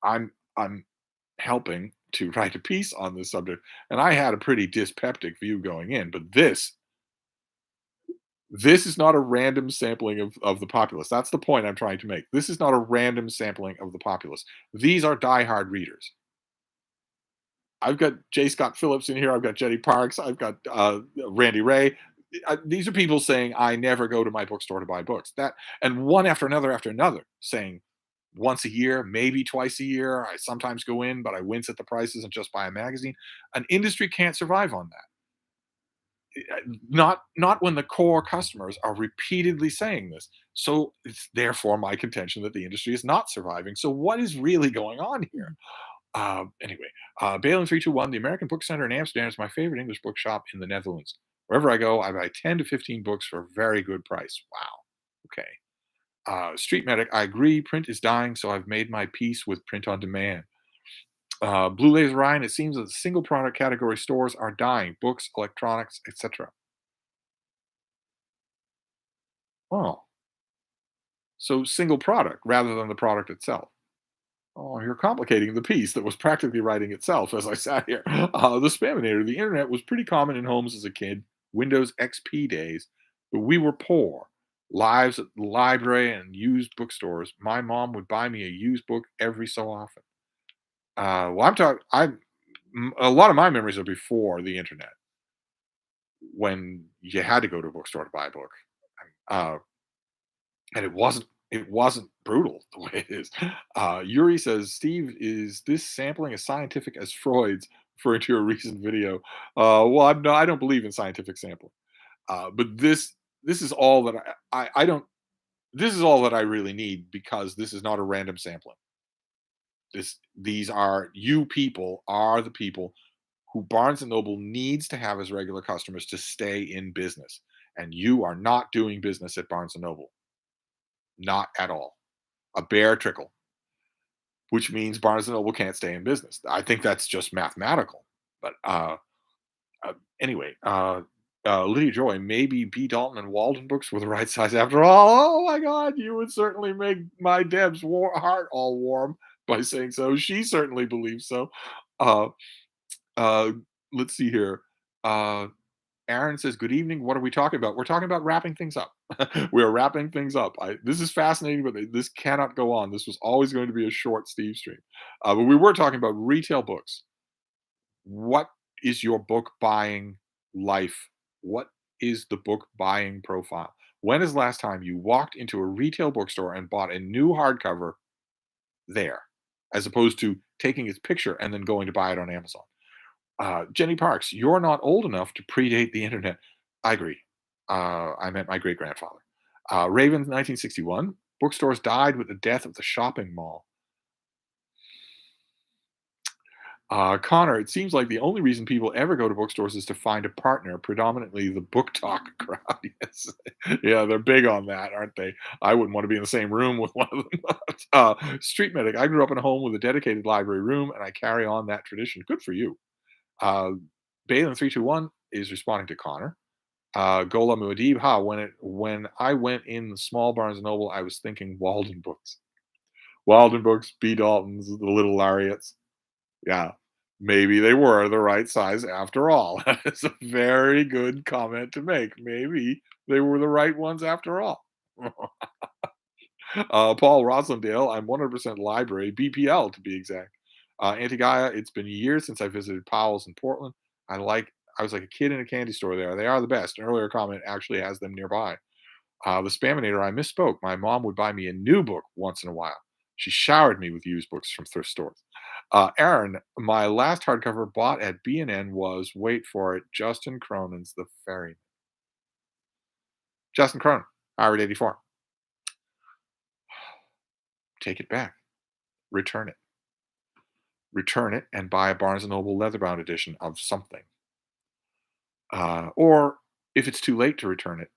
I'm helping to write a piece on this subject, and I had a pretty dyspeptic view going in. But this is not a random sampling of the populace. That's the point I'm trying to make. This is not a random sampling of the populace. These are diehard readers. I've got J. Scott Phillips in here. I've got Jenny Parks. I've got Randy Ray. These are people saying I never go to my bookstore to buy books. That and one after another saying once a year, maybe twice a year. I sometimes go in, but I wince at the prices and just buy a magazine. An industry can't survive on that. Not when the core customers are repeatedly saying this. So it's therefore my contention that the industry is not surviving. So what is really going on here? Anyway, Balin 321, the American Book Center in Amsterdam is my favorite English bookshop in the Netherlands. Wherever I go, I buy 10 to 15 books for a very good price. Wow. Okay. Street Medic, I agree. Print is dying, so I've made my peace with print on demand. Blue Laser Ryan, it seems that the single product category stores are dying. Books, electronics, etc. Oh, so single product rather than the product itself. Oh, you're complicating the piece that was practically writing itself as I sat here. The Spaminator, the internet was pretty common in homes as a kid, Windows XP days, but we were poor. Lives at the library and used bookstores. My mom would buy me a used book every so often. Well, I'm talking. A lot of my memories are before the internet, when you had to go to a bookstore to buy a book, uh, and it wasn't brutal the way it is. Yuri says, "Steve, is this sampling as scientific as Freud's?" Referring to a recent video. Well, I don't believe in scientific sampling, but this is all that I don't. This is all that I really need, because this is not a random sampling. These are, you people are the people who Barnes and Noble needs to have as regular customers to stay in business. And you are not doing business at Barnes and Noble, not at all. A bare trickle, which means Barnes and Noble can't stay in business. I think that's just mathematical. But anyway, Lydia Joy, maybe B. Dalton and Walden books were the right size after all. Oh my God, you would certainly make my Deb's heart all warm by saying so. She certainly believes so. Uh, uh, let's see here. Uh, Aaron says, "Good evening. What are we talking about?" We're talking about wrapping things up. We are wrapping things up. This is fascinating, but this cannot go on. This was always going to be a short Steve stream. But we were talking about retail books. What is your book buying life? What is the book buying profile? When is the last time you walked into a retail bookstore and bought a new hardcover there, as opposed to taking its picture and then going to buy it on Amazon? Jenny Parks, you're not old enough to predate the internet. I agree. I meant my great grandfather. Raven, 1961. Bookstores died with the death of the shopping mall. Connor, it seems like the only reason people ever go to bookstores is to find a partner, predominantly the book talk crowd. Yes. Yeah, they're big on that, aren't they? I wouldn't want to be in the same room with one of them. Street Medic, I grew up in a home with a dedicated library room, and I carry on that tradition. Good for you. Uh, Balin321 is responding to Connor. Gola Muad'Dib, when I went in the small Barnes and Noble, I was thinking Walden books. Walden books, B. Daltons, the little Lariats. Yeah, maybe they were the right size after all. That's a very good comment to make. Maybe they were the right ones after all. Paul Roslindale, I'm 100% library, BPL to be exact. Auntie Gaia, it's been years since I visited Powell's in Portland. I was like a kid in a candy store there. They are the best. An earlier comment actually has them nearby. The Spaminator, I misspoke. My mom would buy me a new book once in a while. She showered me with used books from thrift stores. Aaron, my last hardcover bought at B&N was, wait for it, Justin Cronin's The Ferryman. Justin Cronin, Howard 84. Take it back. Return it. Return it and buy a Barnes& and Noble leatherbound edition of something. Or if it's too late to return it,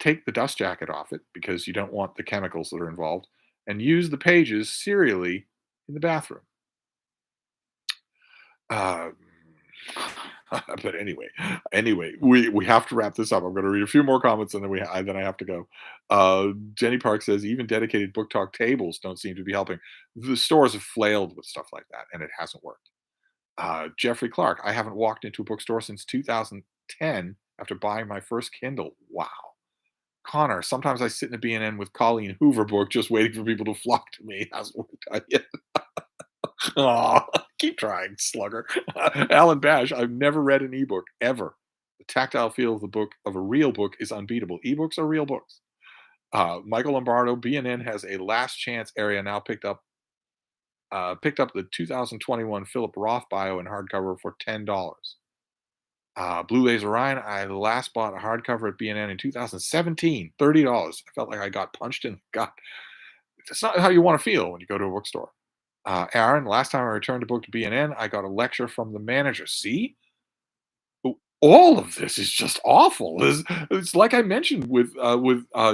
take the dust jacket off it, because you don't want the chemicals that are involved, and use the pages serially in the bathroom. Uh, but anyway, we have to wrap this up. I'm going to read a few more comments, and then I have to go. Jenny Park says, even dedicated book talk tables don't seem to be helping. The stores have flailed with stuff like that, and it hasn't worked. Jeffrey Clark, I haven't walked into a bookstore since 2010 after buying my first Kindle. Wow. Connor, sometimes I sit in a B&N with Colleen Hoover book just waiting for people to flock to me. Hasn't worked out yet. Aw, keep trying, slugger. Alan Bash, I've never read an ebook, ever. The tactile feel of the book, of a real book, is unbeatable. Ebooks are real books. Michael Lombardo, B&N has a last chance area now picked up the 2021 Philip Roth bio in hardcover for $10. Blue Laser Ryan, I last bought a hardcover at B&N in 2017, $30. I felt like I got punched in the gut. That's not how you want to feel when you go to a bookstore. Aaron, last time I returned a book to B&N, I got a lecture from the manager. See? All of this is just awful. It's like I mentioned with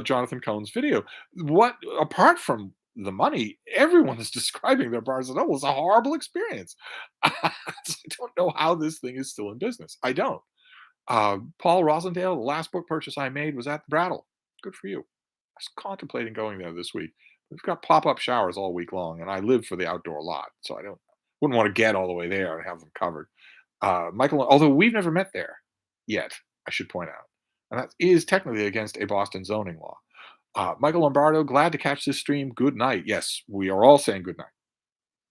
Jonathan Cohn's video. What, apart from the money, everyone is describing their Barnes and Noble as a horrible experience. I don't know how this thing is still in business. I don't. Paul Rosendale, the last book purchase I made was at the Brattle. Good for you. I was contemplating going there this week. We've got pop-up showers all week long, and I live for the outdoor lot, so wouldn't want to get all the way there and have them covered. Michael, although we've never met there yet, I should point out, and that is technically against a Boston zoning law. Michael Lombardo, glad to catch this stream. Good night. Yes, we are all saying good night.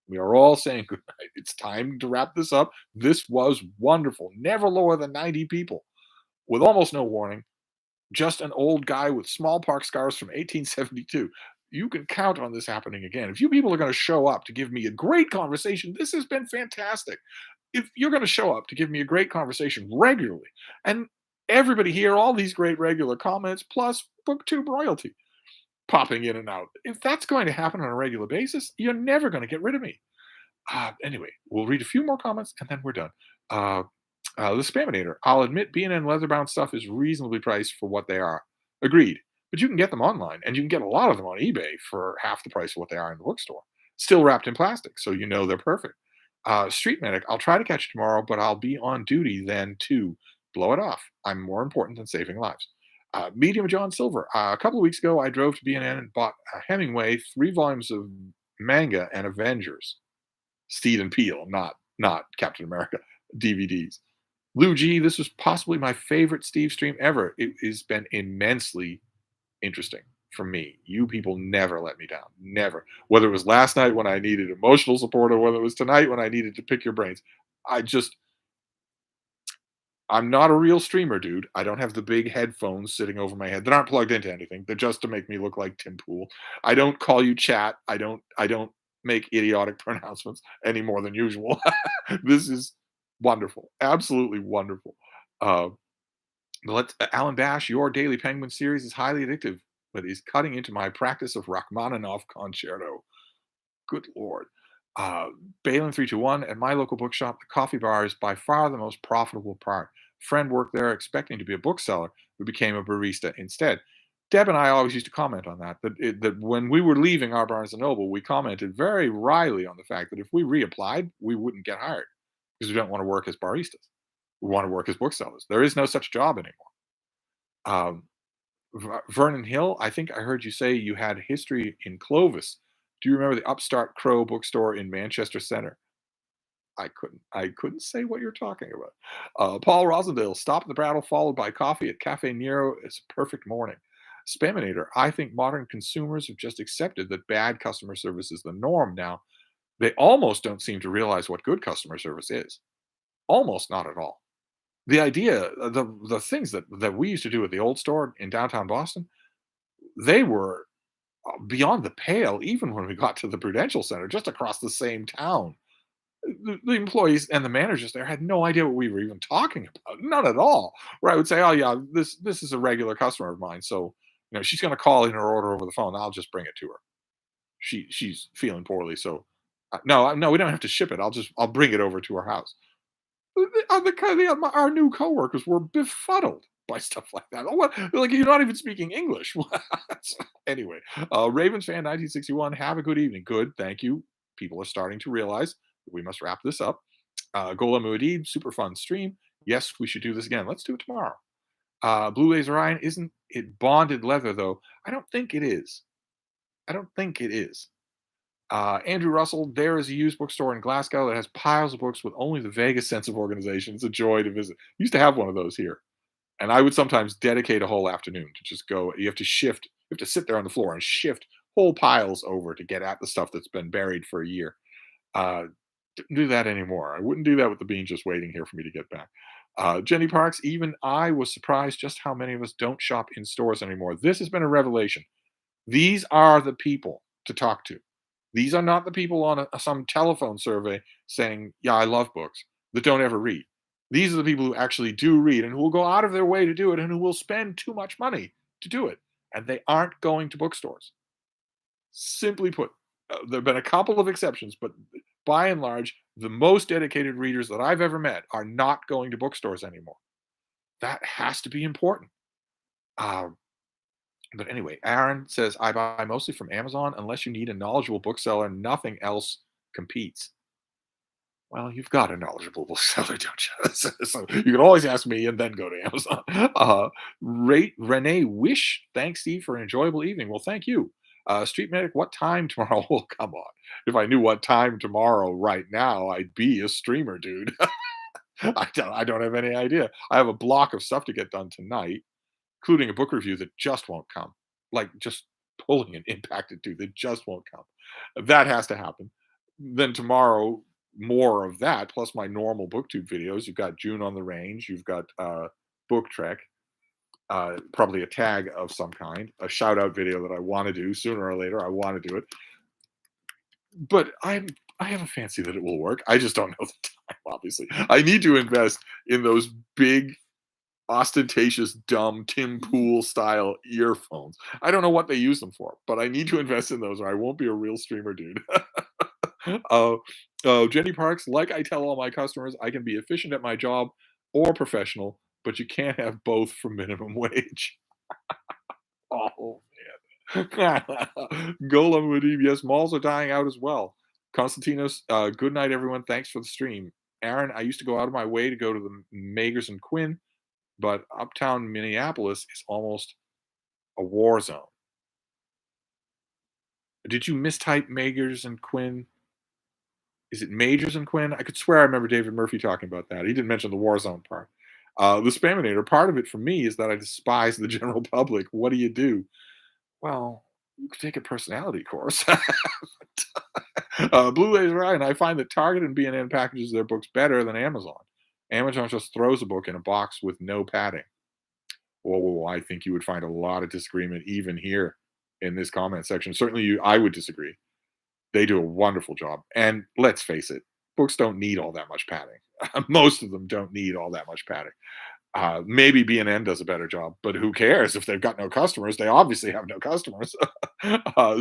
We are all saying good night. It's time to wrap this up. This was wonderful. Never lower than 90 people with almost no warning. Just an old guy with smallpox scars from 1872. You can count on this happening again. If you people are going to show up to give me a great conversation, this has been fantastic. If you're going to show up to give me a great conversation regularly, and everybody here, all these great regular comments, plus booktube royalty popping in and out, if that's going to happen on a regular basis, you're never going to get rid of me. Anyway, we'll read a few more comments and then we're done. Uh, the Spaminator. I'll admit B&N leather-bound stuff is reasonably priced for what they are. Agreed. But you can get them online, and you can get a lot of them on eBay for half the price of what they are in the bookstore. Still wrapped in plastic, so you know they're perfect. Street Medic. I'll try to catch you tomorrow, but I'll be on duty then too. Blow it off. I'm more important than saving lives. Medium John Silver. A couple of weeks ago, I drove to B&N and bought Hemingway 3 volumes of manga and Avengers. Steed and Peel, not Captain America DVDs. Lou G, this was possibly my favorite Steve stream ever. It has been immensely interesting for me. You people never let me down. Never. Whether it was last night when I needed emotional support or whether it was tonight when I needed to pick your brains. I just I'm not a real streamer, dude. I don't have the big headphones sitting over my head that aren't plugged into anything. They're just to make me look like Tim Pool. I don't call you chat. I don't make idiotic pronouncements any more than usual. This is wonderful. Absolutely wonderful. Uh, let's Alan Bash, your Daily Penguin series is highly addictive, but is cutting into my practice of Rachmaninoff concerto. Good lord. Uh, Balin 321 at my local bookshop, the coffee bar is by far the most profitable part. Friend worked there expecting to be a bookseller who became a barista instead. Deb and I always used to comment on that when we were leaving our Barnes and Noble, we commented very wryly on the fact that if we reapplied, we wouldn't get hired because we don't want to work as baristas. We want to work as booksellers. There is no such job anymore. Um, Vernon Hill, I think I heard you say you had history in Clovis. Do you remember the Upstart Crow bookstore in Manchester Center? I couldn't say what you're talking about. Paul Rosendale, stop at the Brattle, followed by coffee at Cafe Nero. It's a perfect morning. Spaminator, I think modern consumers have just accepted that bad customer service is the norm now. They almost don't seem to realize what good customer service is. Almost not at all. The idea, the things that we used to do at the old store in downtown Boston, they were beyond the pale, even when we got to the Prudential Center, just across the same town. The employees and the managers there had no idea what we were even talking about, none at all. Where I would say, "Oh yeah, this is a regular customer of mine, so she's going to call in her order over the phone. I'll just bring it to her. She's feeling poorly, so no, we don't have to ship it. I'll bring it over to her house." Our new coworkers were befuddled by stuff like that. Oh, what? Like you're not even speaking English. Anyway, Ravens fan 1961. Have a good evening. Good, thank you. People are starting to realize that we must wrap this up. Golem Muad'Dib, super fun stream. Yes, we should do this again. Let's do it tomorrow. Blue Laser Ryan, isn't it bonded leather though? I don't think it is. I don't think it is. Andrew Russell, there is a used bookstore in Glasgow that has piles of books with only the vaguest sense of organization. It's a joy to visit. Used to have one of those here. And I would sometimes dedicate a whole afternoon to just go. You have to shift, you have to sit there on the floor and shift whole piles over to get at the stuff that's been buried for a year. Uh, didn't do that anymore. I wouldn't do that with the bean just waiting here for me to get back. Jenny Parks, even I was surprised just how many of us don't shop in stores anymore. This has been a revelation. These are the people to talk to. These are not the people on some telephone survey saying, "Yeah, I love books," that don't ever read. These are the people who actually do read and who will go out of their way to do it and who will spend too much money to do it. And they aren't going to bookstores. Simply put, there have been a couple of exceptions, but by and large, the most dedicated readers that I've ever met are not going to bookstores anymore. That has to be important. Um, but anyway, Aaron says, I buy mostly from Amazon. Unless you need a knowledgeable bookseller, nothing else competes. Well, you've got a knowledgeable bookseller, don't you? So you can always ask me and then go to Amazon. Renee Wish, thanks, Steve, for an enjoyable evening. Well, thank you. Street Medic, what time tomorrow? Well, come on. If I knew what time tomorrow right now, I'd be a streamer, dude. I don't have any idea. I have a block of stuff to get done tonight, including a book review that just won't come. like just pulling an impacted tooth. It just won't come. That has to happen. Then tomorrow, more of that, plus my normal booktube videos. You've got June on the Range, you've got Book Trek, probably a tag of some kind, a shout out video that I want to do sooner or later. I want to do it, but I have a fancy that it will work. I just don't know the time. Obviously, I need to invest in those big, ostentatious, dumb Tim Pool style earphones. I don't know what they use them for, but I need to invest in those, or I won't be a real streamer, dude. uh, Jenny Parks, like I tell all my customers, I can be efficient at my job or professional, but you can't have both for minimum wage. Oh man. Golem Mudim, yes, malls are dying out as well. Constantinos, good night, everyone. Thanks for the stream. Aaron, I used to go out of my way to go to the Magers and Quinn, but uptown Minneapolis is almost a war zone. Did you mistype Magers and Quinn? Is it Majors and Quinn? I could swear I remember David Murphy talking about that. He didn't mention the war zone part. The Spaminator, part of it for me is that I despise the general public. What do you do? Well, you could take a personality course. Blue Laser Eye, and I find that Target and B&N packages their books better than Amazon. Amazon just throws a book in a box with no padding. Whoa, I think you would find a lot of disagreement even here in this comment section. Certainly, I would disagree. They do a wonderful job, and let's face it, books don't need all that much padding. Most of them don't need all that much padding. Maybe B&N does a better job, but who cares if they've got no customers? They obviously have no customers.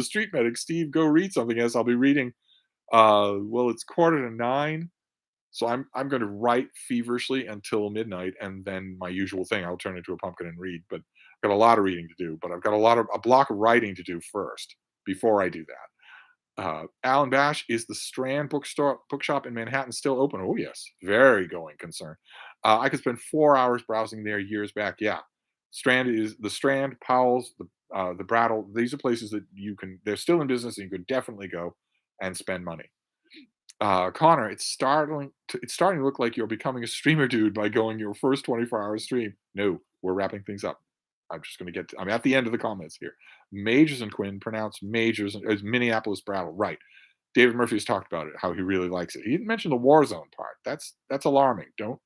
Street Medic Steve, go read something. Yes, I'll be reading. Well, it's 8:45, so I'm going to write feverishly until midnight, and then my usual thing, I'll turn into a pumpkin and read. But I've got a lot of reading to do. But I've got a block of writing to do first before I do that. Alan Bash, is the Strand bookshop in Manhattan still open? Oh yes, very going concern. I could spend 4 hours browsing there years back. Yeah, Strand, Powell's, the Brattle. These are places that you can. They're still in business, and you could definitely go and spend money. Connor, it's starting to look like you're becoming a streamer, dude, by going your first 24-hour stream. No, we're wrapping things up. I'm just going to I'm at the end of the comments here. Majors and Quinn, pronounced Majors, as Minneapolis Brattle. Right. David Murphy has talked about it, how he really likes it. He didn't mention the war zone part. That's alarming. Don't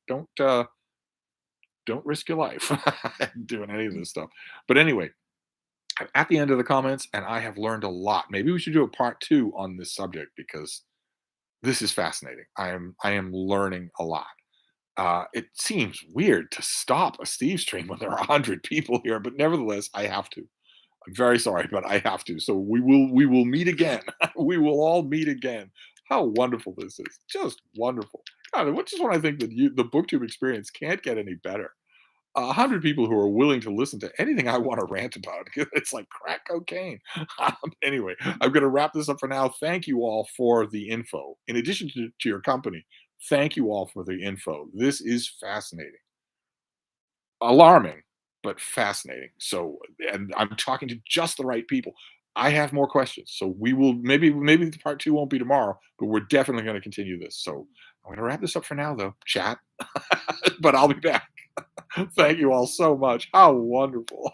risk your life doing any of this stuff. But anyway, I'm at the end of the comments, and I have learned a lot. Maybe we should do a part 2 on this subject because this is fascinating. I am learning a lot. It seems weird to stop a Steve stream when there are 100 people here, but nevertheless, I have to. I'm very sorry, but I have to. So we will meet again. We will all meet again. How wonderful this is! Just wonderful. God, which is when I think that the BookTube experience can't get any better. 100 people who are willing to listen to anything I want to rant about. It's like crack cocaine. Anyway, I'm going to wrap this up for now. Thank you all for the info. In addition to your company, thank you all for the info. This is fascinating, alarming, but fascinating. So, and I'm talking to just the right people. I have more questions, so we will maybe the part 2 won't be tomorrow, but we're definitely going to continue this. So I'm going to wrap this up for now, though, chat. But I'll be back. Thank you all so much. How wonderful.